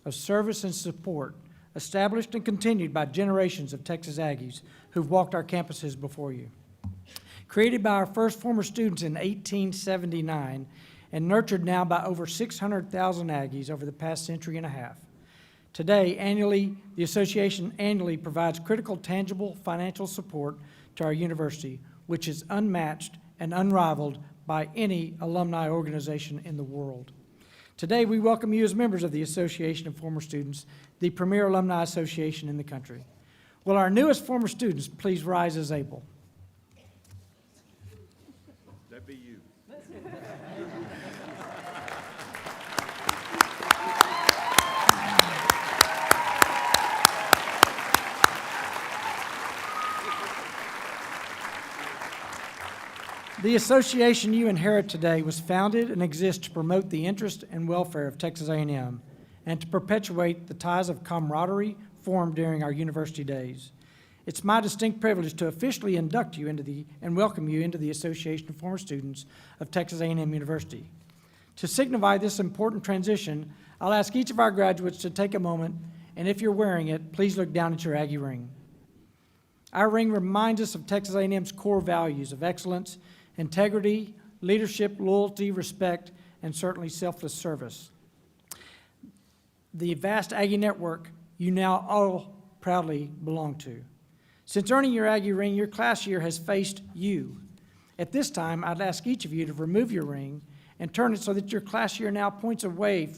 of service and support established and continued by generations of Texas Aggies who've walked our campuses before you. Created by our first former students in 1879 and nurtured now by over 600,000 Aggies over the past century and a half. Today, the association annually provides critical, tangible financial support to our university, which is unmatched and unrivaled by any alumni organization in the world. Today, we welcome you as members of the Association of Former Students, the premier alumni association in the country. Will our newest former students please rise as able? That'd be you. The association you inherit today was founded and exists to promote the interest and welfare of Texas A&M and to perpetuate the ties of camaraderie formed during our university days. It's my distinct privilege to officially induct you and welcome you into the Association of Former Students of Texas A&M University. To signify this important transition, I'll ask each of our graduates to take a moment, and if you're wearing it, please look down at your Aggie ring. Our ring reminds us of Texas A&M's core values of excellence, integrity, leadership, loyalty, respect, and certainly selfless service. The vast Aggie network you now all proudly belong to. Since earning your Aggie ring, your class year has faced you. At this time, I'd ask each of you to remove your ring and turn it so that your class year now points away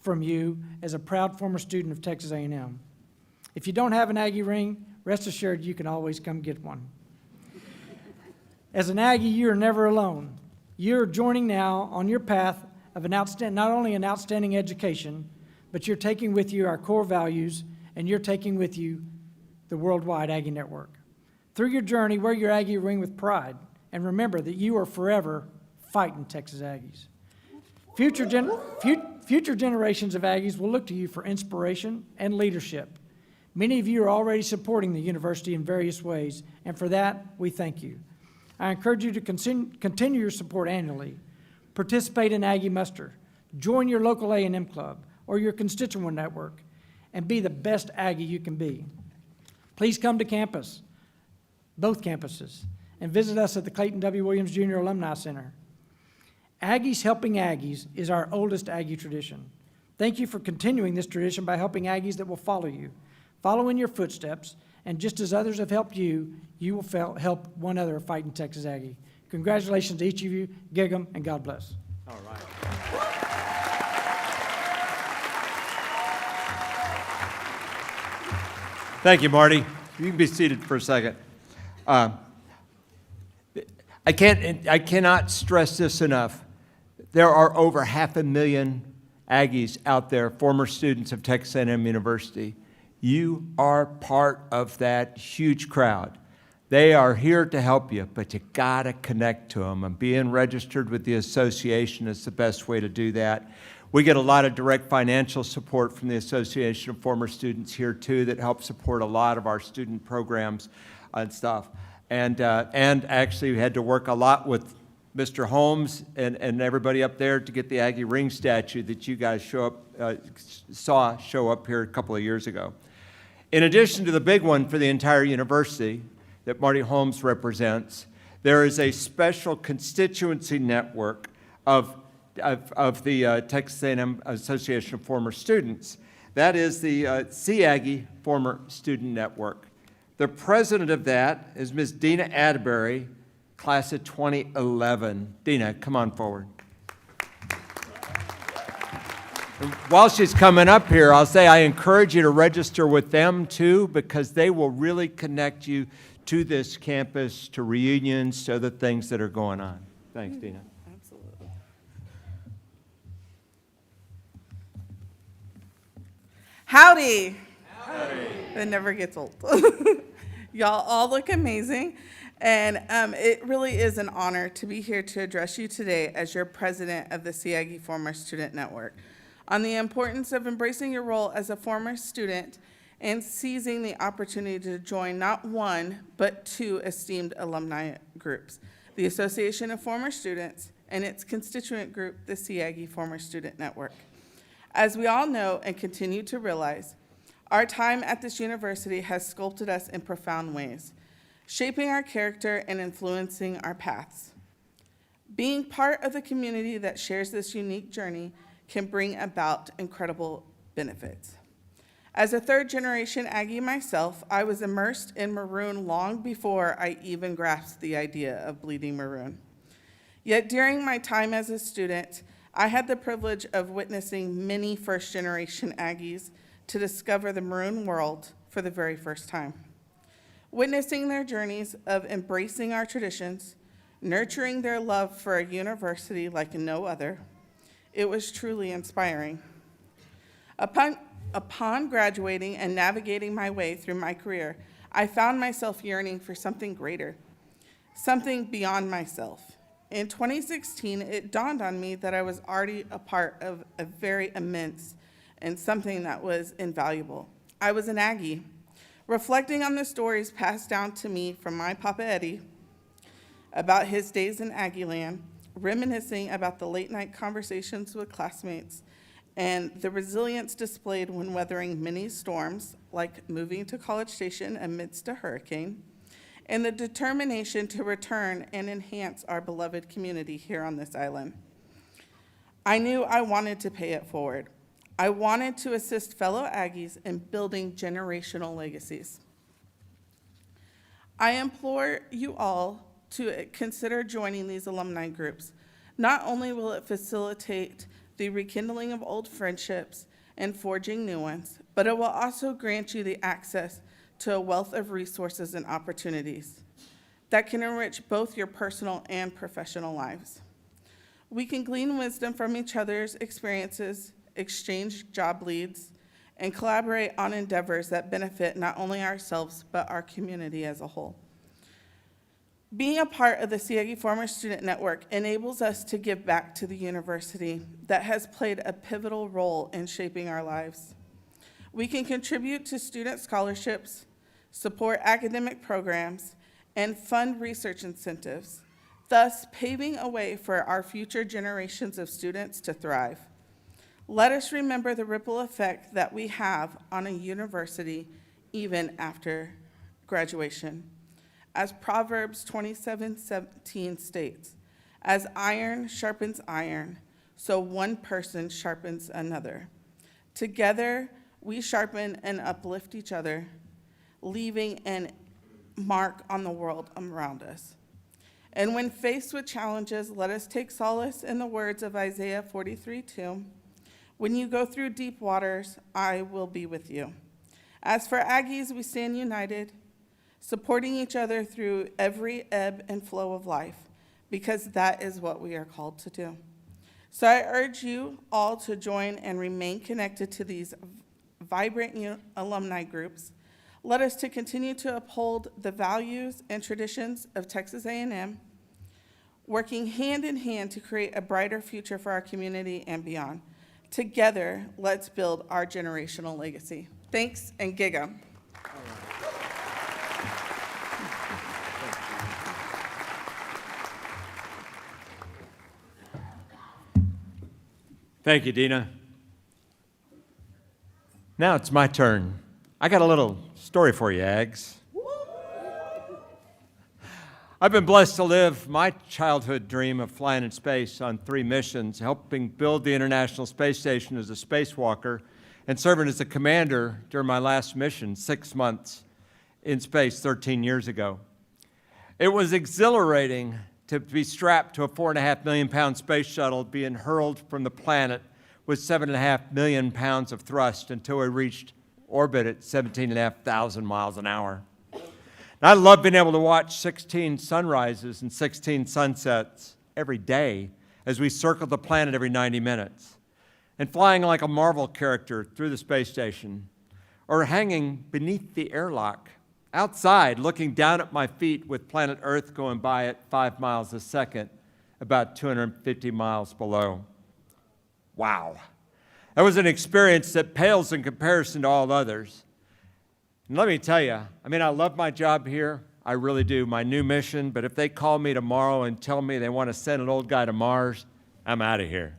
from you as a proud former student of Texas A&M. If you don't have an Aggie ring, rest assured you can always come get one. As an Aggie, you are never alone. You're joining now on your path of not only an outstanding education, but you're taking with you our core values, and you're taking with you the worldwide Aggie network. Through your journey, wear your Aggie ring with pride, and remember that you are forever fighting Texas Aggies. Future generations of Aggies will look to you for inspiration and leadership. Many of you are already supporting the university in various ways, and for that, we thank you. I encourage you to continue your support annually. Participate in Aggie Muster. Join your local A&M club or your constituent network and be the best Aggie you can be. Please come to campus, both campuses, and visit us at the Clayton W. Williams Jr. Alumni Center. Aggies helping Aggies is our oldest Aggie tradition. Thank you for continuing this tradition by helping Aggies that will follow you. Follow in your footsteps, and just as others have helped you, you will help one other fighting Texas Aggie. Congratulations to each of you. Gig 'em, and God bless. All right. Thank you, Marty. You can be seated for a second. I cannot stress this enough. There are over 500,000 Aggies out there, former students of Texas A&M University. You are part of that huge crowd. They are here to help you, but you gotta connect to them, and being registered with the association is the best way to do that. We get a lot of direct financial support from the Association of Former Students here too that help support a lot of our student programs and stuff. And actually we had to work a lot with Mr. Holmes and everybody up there to get the Aggie Ring statue that you guys saw show up here a couple of years ago. In addition to the big one for the entire university that Marty Holmes represents, there is a special constituency network of the Texas A&M Association of Former Students. That is the CAGGY Former Student Network. The president of that is Ms. Dina Atterbury, class of 2011. Dina, come on forward. And while she's coming up here, I'll say I encourage you to register with them too, because they will really connect you to this campus, to reunions, to the things that are going on. Thanks, Dina. Absolutely. Howdy. Howdy. It never gets old. Y'all all look amazing. And it really is an honor to be here to address you today as your president of the CAGGY Former Student Network on the importance of embracing your role as a former student and seizing the opportunity to join not one, but two esteemed alumni groups, the Association of Former Students and its constituent group, the CAGGY Former Student Network. As we all know and continue to realize, our time at this university has sculpted us in profound ways, shaping our character and influencing our paths. Being part of the community that shares this unique journey can bring about incredible benefits. As a third-generation Aggie myself, I was immersed in Maroon long before I even grasped the idea of bleeding maroon. Yet during my time as a student, I had the privilege of witnessing many first-generation Aggies to discover the maroon world for the very first time. Witnessing their journeys of embracing our traditions, nurturing their love for a university like no other, it was truly inspiring. Upon graduating and navigating my way through my career, I found myself yearning for something greater, something beyond myself. In 2016, it dawned on me that I was already a part of a very immense and something that was invaluable. I was an Aggie, reflecting on the stories passed down to me from my Papa Eddie about his days in Aggieland, reminiscing about the late-night conversations with classmates, and the resilience displayed when weathering many storms, like moving to College Station amidst a hurricane, and the determination to return and enhance our beloved community here on this island. I knew I wanted to pay it forward. I wanted to assist fellow Aggies in building generational legacies. I implore you all to consider joining these alumni groups. Not only will it facilitate the rekindling of old friendships and forging new ones, but it will also grant you the access to a wealth of resources and opportunities that can enrich both your personal and professional lives. We can glean wisdom from each other's experiences, exchange job leads, and collaborate on endeavors that benefit not only ourselves, but our community as a whole. Being a part of the CAGI Former Student Network enables us to give back to the university that has played a pivotal role in shaping our lives. We can contribute to student scholarships, support academic programs, and fund research incentives, thus paving a way for our future generations of students to thrive. Let us remember the ripple effect that we have on a university even after graduation. As Proverbs 27:17 states, as iron sharpens iron, so one person sharpens another. Together, we sharpen and uplift each other, leaving a mark on the world around us. And when faced with challenges, let us take solace in the words of Isaiah 43:2. When you go through deep waters, I will be with you. As for Aggies, we stand united, supporting each other through every ebb and flow of life, because that is what we are called to do. So I urge you all to join and remain connected to these vibrant alumni groups. Let us to continue to uphold the values and traditions of Texas A&M, working hand in hand to create a brighter future for our community and beyond. Together, let's build our generational legacy. Thanks, and Giga. Thank you, Dina. Now it's my turn. I got a little story for you, Ags. I've been blessed to live my childhood dream of flying in space on 3 missions, helping build the International Space Station as a spacewalker and serving as a commander during my last mission, 6 months in space 13 years ago. It was exhilarating to be strapped to a 4.5 million pound space shuttle being hurled from the planet with 7.5 million pounds of thrust until we reached orbit at 17,500 miles an hour. And I love being able to watch 16 sunrises and 16 sunsets every day as we circle the planet every 90 minutes, and flying like a Marvel character through the space station, or hanging beneath the airlock outside, looking down at my feet with planet Earth going by at 5 miles a second, about 250 miles below. Wow. That was an experience that pales in comparison to all others. And let me tell you, I love my job here. I really do, my new mission, but if they call me tomorrow and tell me they want to send an old guy to Mars, I'm out of here.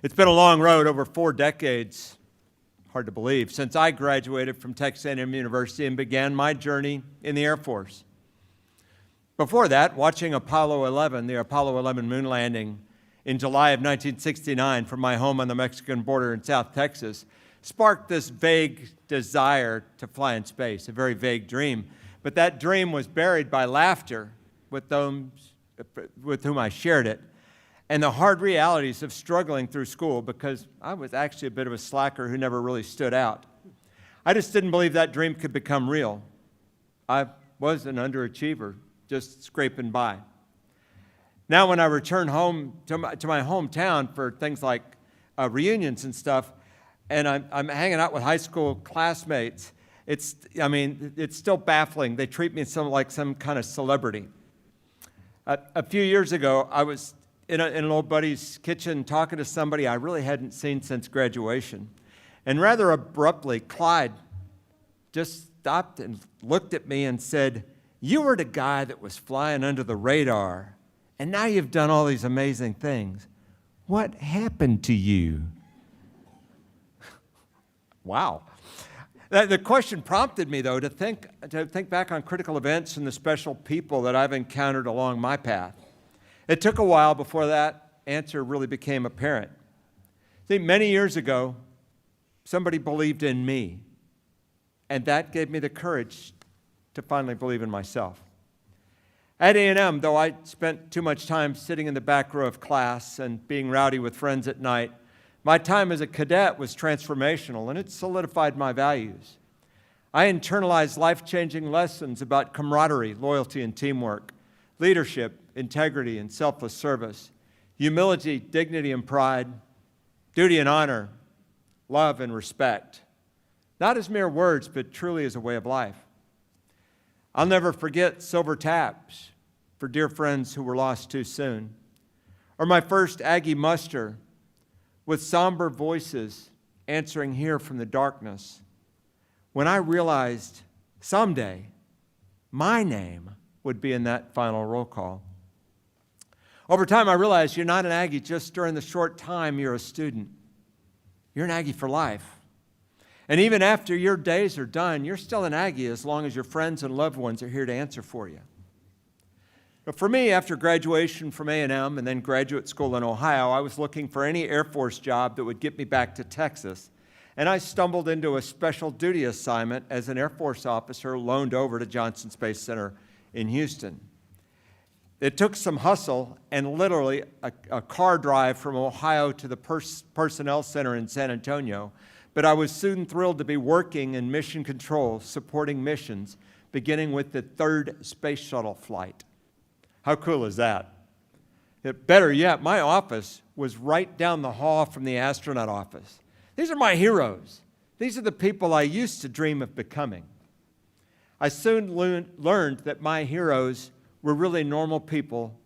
It's been a long road, over 4 decades. Hard to believe, since I graduated from Texas A&M University and began my journey in the Air Force. Before that, watching Apollo 11, the Apollo 11 moon landing in July of 1969 from my home on the Mexican border in South Texas, sparked this vague desire to fly in space, a very vague dream. But that dream was buried by laughter with those with whom I shared it, and the hard realities of struggling through school, because I was actually a bit of a slacker who never really stood out. I just didn't believe that dream could become real. I was an underachiever, just scraping by. Now when I return home to my hometown for things like reunions and stuff, and I'm hanging out with high school classmates, it's still baffling. They treat me like some kind of celebrity. A few years ago, I was in an old buddy's kitchen talking to somebody I really hadn't seen since graduation. And rather abruptly, Clyde just stopped and looked at me and said, "You were the guy that was flying under the radar, and now you've done all these amazing things. What happened to you?" Wow. The question prompted me, though, to think back on critical events and the special people that I've encountered along my path. It took a while before that answer really became apparent. See, many years ago, somebody believed in me, and that gave me the courage to finally believe in myself. At A&M, though I spent too much time sitting in the back row of class and being rowdy with friends at night, my time as a cadet was transformational, and it solidified my values. I internalized life-changing lessons about camaraderie, loyalty, and teamwork, leadership, integrity, and selfless service, humility, dignity, and pride, duty and honor, love and respect, not as mere words, but truly as a way of life. I'll never forget silver taps for dear friends who were lost too soon, or my first Aggie muster with somber voices answering here from the darkness, when I realized someday my name would be in that final roll call. Over time, I realized you're not an Aggie just during the short time you're a student. You're an Aggie for life. And even after your days are done, you're still an Aggie as long as your friends and loved ones are here to answer for you. But for me, after graduation from A&M and then graduate school in Ohio, I was looking for any Air Force job that would get me back to Texas. And I stumbled into a special duty assignment as an Air Force officer loaned over to Johnson Space Center in Houston. It took some hustle and literally a car drive from Ohio to the Personnel Center in San Antonio, but I was soon thrilled to be working in mission control, supporting missions, beginning with the third space shuttle flight. How cool is that? Better yet, my office was right down the hall from the astronaut office. These are my heroes. These are the people I used to dream of becoming. I soon learned that my heroes were really normal people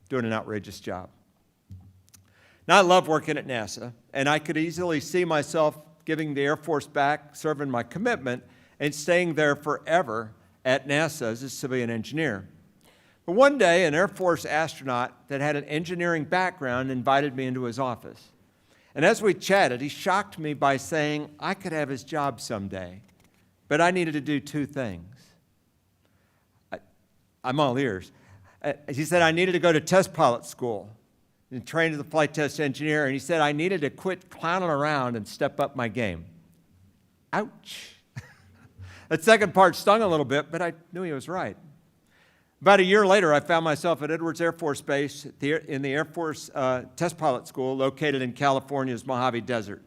doing an outrageous job. Now, I love working at NASA, and I could easily see myself giving the Air Force back, serving my commitment, and staying there forever at NASA as a civilian engineer. But one day, an Air Force astronaut that had an engineering background invited me into his office. And as we chatted, he shocked me by saying I could have his job someday, but I needed to do two things. I'm all ears. He said I needed to go to test pilot school and train as a flight test engineer, and he said I needed to quit clowning around and step up my game. Ouch. That second part stung a little bit, but I knew he was right. About a year later, I found myself at Edwards Air Force Base in the Air Force Test Pilot School located in California's Mojave Desert.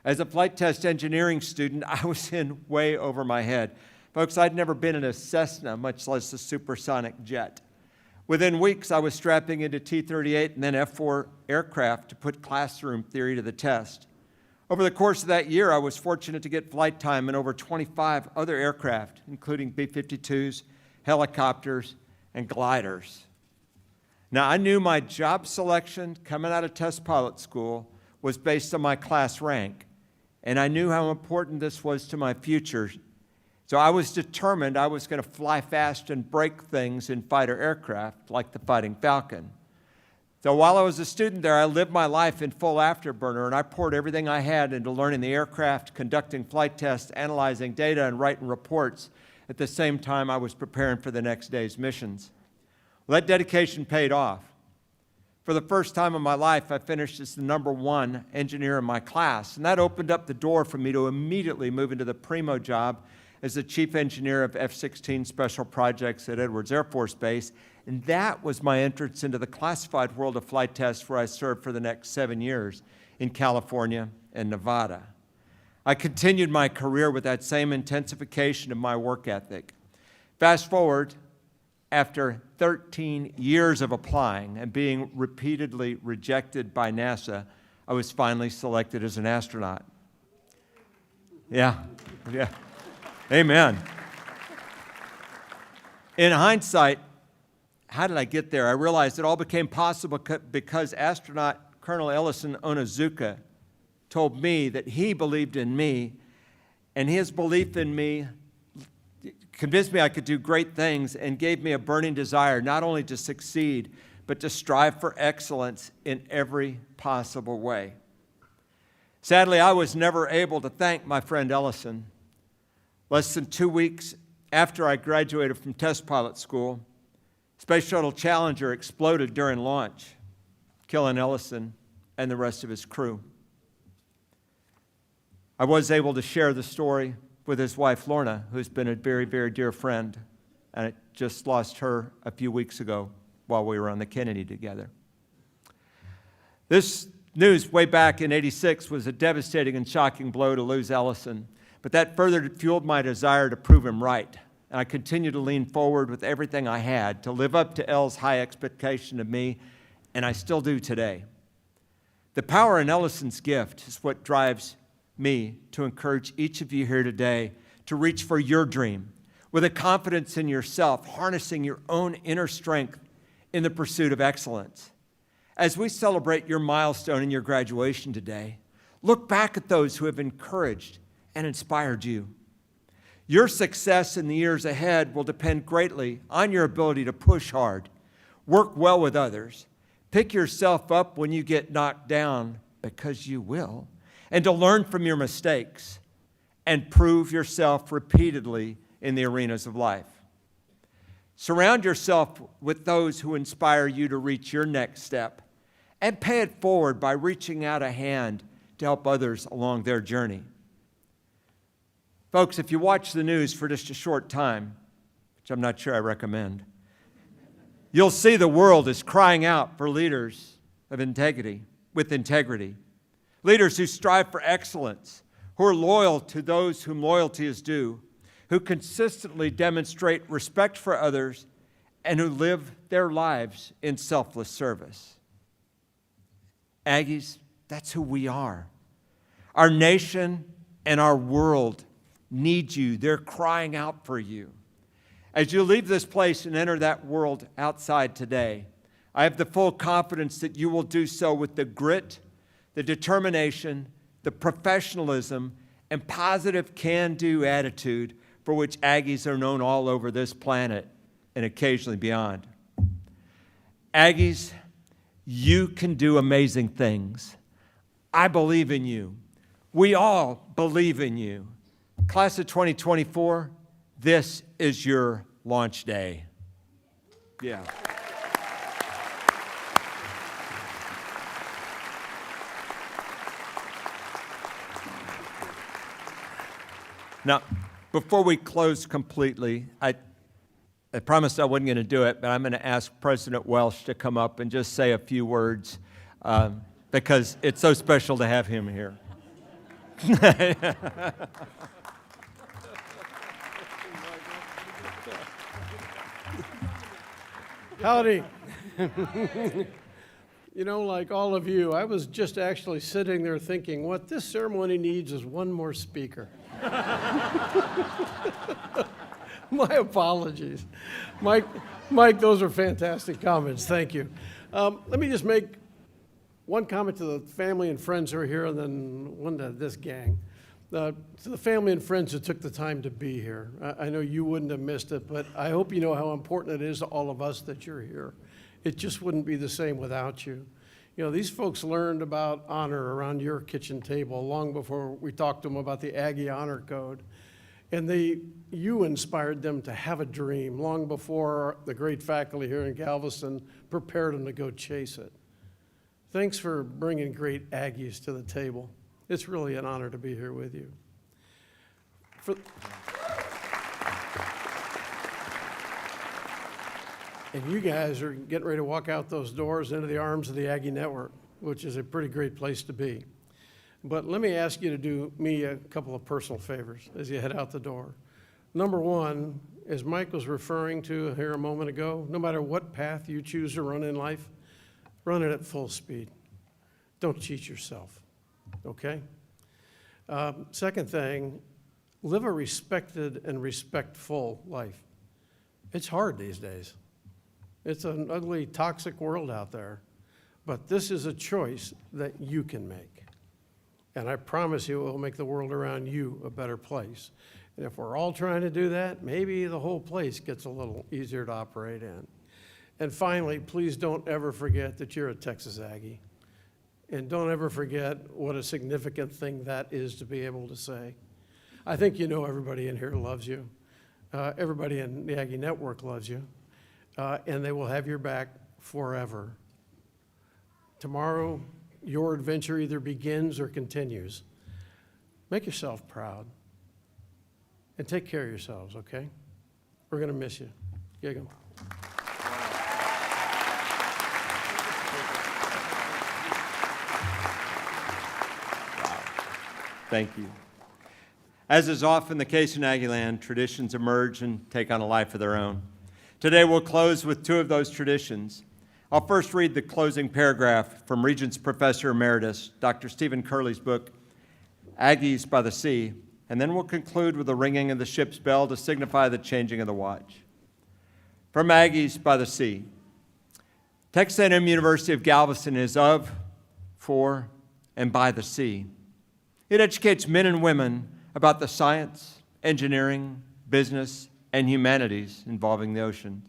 As a flight test engineering student, I was in way over my head. Folks, I'd never been in a Cessna, much less a supersonic jet. Within weeks, I was strapping into T-38 and then F-4 aircraft to put classroom theory to the test. Over the course of that year, I was fortunate to get flight time in over 25 other aircraft, including B-52s, helicopters, and gliders. Now, I knew my job selection coming out of test pilot school was based on my class rank, and I knew how important this was to my future. So I was determined I was going to fly fast and break things in fighter aircraft like the Fighting Falcon. So while I was a student there, I lived my life in full afterburner, and I poured everything I had into learning the aircraft, conducting flight tests, analyzing data, and writing reports. At the same time, I was preparing for the next day's missions. Well, that dedication paid off. For the first time in my life, I finished as the #1 engineer in my class, and that opened up the door for me to immediately move into the primo job as the chief engineer of F-16 Special Projects at Edwards Air Force Base, and that was my entrance into the classified world of flight tests, where I served for the next 7 years in California and Nevada. I continued my career with that same intensification of my work ethic. Fast forward, after 13 years of applying and being repeatedly rejected by NASA, I was finally selected as an astronaut. Yeah. Amen. In hindsight, how did I get there? I realized it all became possible because astronaut Colonel Ellison Onizuka told me that he believed in me, and his belief in me convinced me I could do great things and gave me a burning desire not only to succeed, but to strive for excellence in every possible way. Sadly, I was never able to thank my friend Ellison. Less than 2 weeks after I graduated from test pilot school, Space Shuttle Challenger exploded during launch, killing Ellison and the rest of his crew. I was able to share the story with his wife, Lorna, who's been a very, very dear friend, and I just lost her a few weeks ago while we were on the Kennedy together. This news way back in '86 was a devastating and shocking blow to lose Ellison, but that further fueled my desire to prove him right, and I continued to lean forward with everything I had to live up to Elle's high expectation of me, and I still do today. The power in Ellison's gift is what drives me to encourage each of you here today to reach for your dream with a confidence in yourself, harnessing your own inner strength in the pursuit of excellence. As we celebrate your milestone in your graduation today, look back at those who have encouraged and inspired you. Your success in the years ahead will depend greatly on your ability to push hard, work well with others, pick yourself up when you get knocked down, because you will, and to learn from your mistakes and prove yourself repeatedly in the arenas of life. Surround yourself with those who inspire you to reach your next step, and pay it forward by reaching out a hand to help others along their journey. Folks, if you watch the news for just a short time, which I'm not sure I recommend, you'll see the world is crying out for leaders of integrity, with integrity. Leaders who strive for excellence, who are loyal to those whom loyalty is due, who consistently demonstrate respect for others, and who live their lives in selfless service. Aggies, that's who we are. Our nation and our world need you. They're crying out for you. As you leave this place and enter that world outside today, I have the full confidence that you will do so with the grit, the determination, the professionalism, and positive can-do attitude for which Aggies are known all over this planet and occasionally beyond. Aggies, you can do amazing things. I believe in you. We all believe in you. Class of 2024, this is your launch day. Yeah. Now, before we close completely, I promised I wasn't going to do it, but I'm going to ask President Welsh to come up and just say a few words because it's so special to have him here. Howdy. You know, like all of you, I was just actually sitting there thinking, what this ceremony needs is one more speaker. My apologies. Mike, those are fantastic comments. Thank you. Let me just make one comment to the family and friends who are here, and then one to this gang. To the family and friends who took the time to be here. I know you wouldn't have missed it, but I hope you know how important it is to all of us that you're here. It just wouldn't be the same without you. You know, these folks learned about honor around your kitchen table long before we talked to them about the Aggie Honor Code. And you inspired them to have a dream long before the great faculty here in Galveston prepared them to go chase it. Thanks for bringing great Aggies to the table. It's really an honor to be here with you. And you guys are getting ready to walk out those doors into the arms of the Aggie Network, which is a pretty great place to be. But let me ask you to do me a couple of personal favors as you head out the door. Number one, as Mike was referring to here a moment ago, no matter what path you choose to run in life, run it at full speed. Don't cheat yourself, okay? Second thing, live a respected and respectful life. It's hard these days. It's an ugly, toxic world out there, but this is a choice that you can make. And I promise you it will make the world around you a better place. And if we're all trying to do that, maybe the whole place gets a little easier to operate in. And finally, please don't ever forget that you're a Texas Aggie. And don't ever forget what a significant thing that is to be able to say. I think you know everybody in here loves you. Everybody in the Aggie Network loves you. And they will have your back forever. Tomorrow, your adventure either begins or continues. Make yourself proud. And take care of yourselves, okay? We're going to miss you. Gig 'em. Thank you. As is often the case in Aggieland, traditions emerge and take on a life of their own. Today we'll close with two of those traditions. I'll first read the closing paragraph from Regents Professor Emeritus Dr. Stephen Curley's book, Aggies by the Sea, and then we'll conclude with the ringing of the ship's bell to signify the changing of the watch. From Aggies by the Sea. Texas A&M University of Galveston is of, for, and by the sea. It educates men and women about the science, engineering, business, and humanities involving the ocean.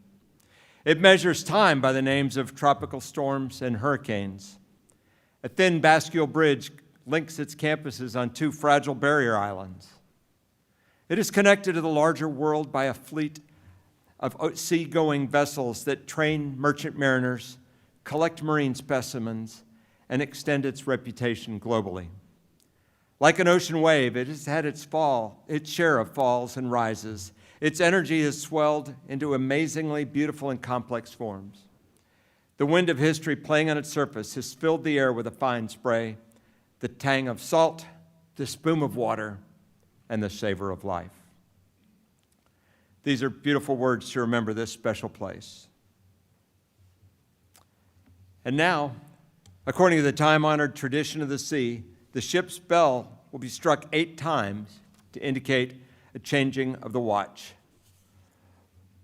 It measures time by the names of tropical storms and hurricanes. A thin bascule bridge links its campuses on two fragile barrier islands. It is connected to the larger world by a fleet of seagoing vessels that train merchant mariners, collect marine specimens, and extend its reputation globally. Like an ocean wave, it has had its share of falls and rises. Its energy has swelled into amazingly beautiful and complex forms. The wind of history playing on its surface has filled the air with a fine spray, the tang of salt, the spume of water, and the savor of life. These are beautiful words to remember this special place. And now, according to the time-honored tradition of the sea, the ship's bell will be struck 8 times to indicate a changing of the watch.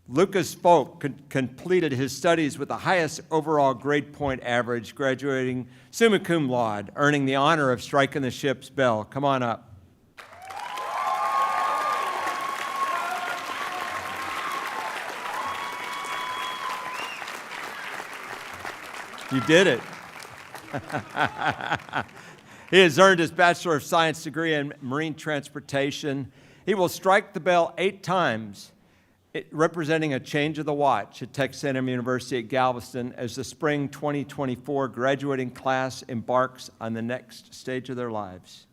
Lucas Folk completed his studies with the highest overall grade point average, graduating summa cum laude, earning the honor of striking the ship's bell. Come on up. You did it. He has earned his Bachelor of Science degree in Marine Transportation. He will strike the bell 8 times, representing a change of the watch at Texas A&M University at Galveston as the spring 2024 graduating class embarks on the next stage of their lives.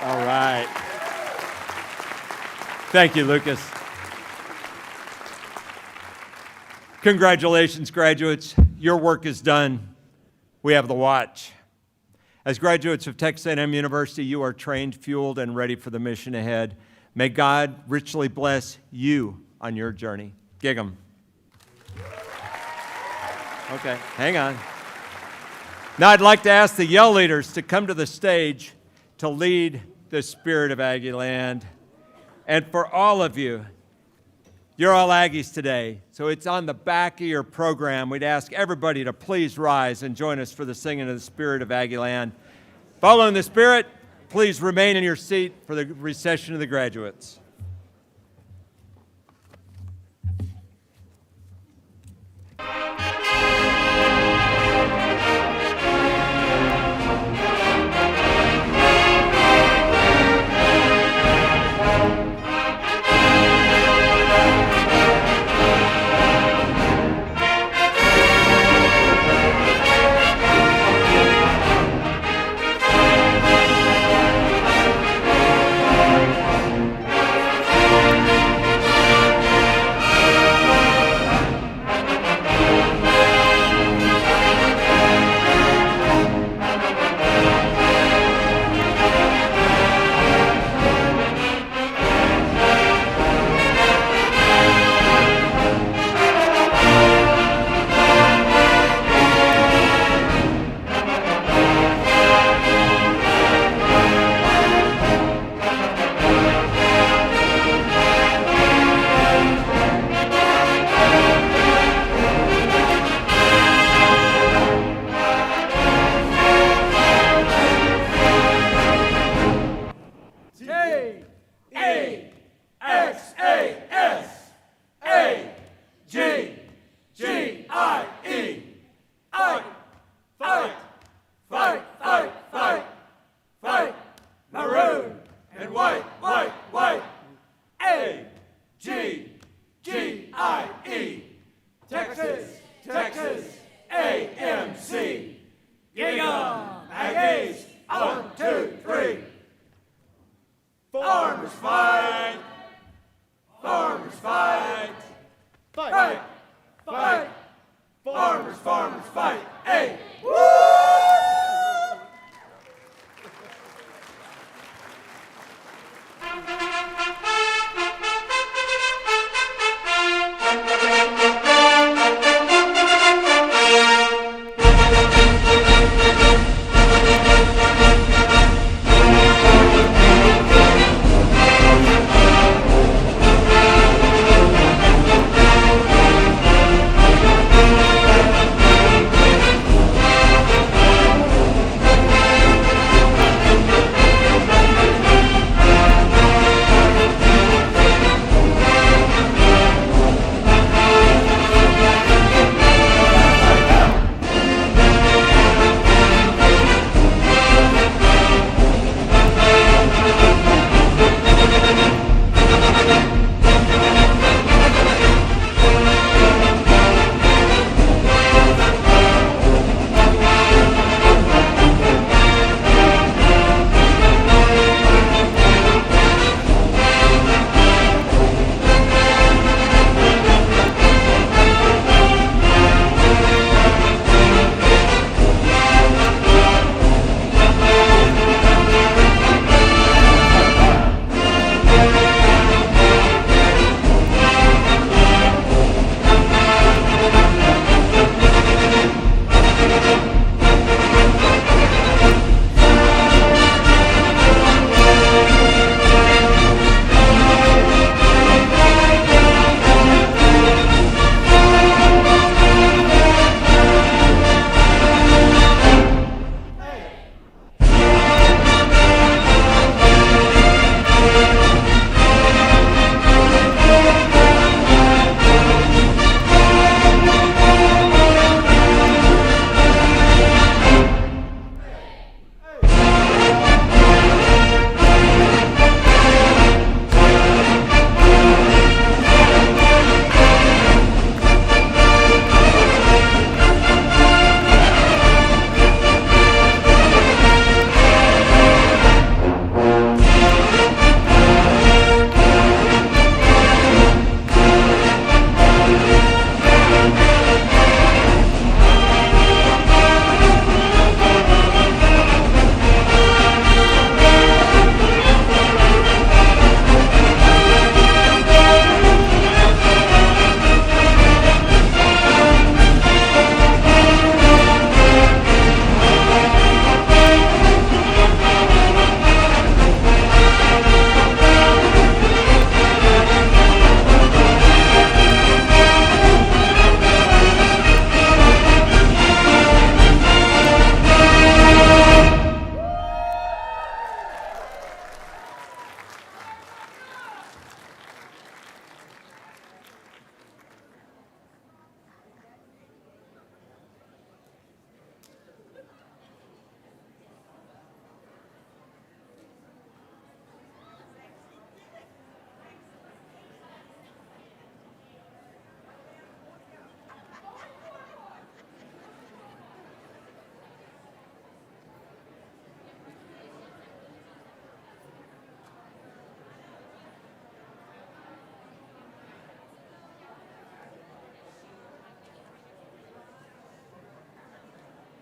All right. Thank you, Lucas. Congratulations, graduates. Your work is done. We have the watch. As graduates of Texas A&M University, you are trained, fueled, and ready for the mission ahead. May God richly bless you on your journey. Gig 'em. Okay, hang on. Now I'd like to ask the Yell leaders to come to the stage to lead the spirit of Aggieland. And for all of you, you're all Aggies today, so it's on the back of your program. We'd ask everybody to please rise and join us for the singing of the spirit of Aggieland. Following the spirit, please remain in your seat for the recession of the graduates. fight, hey!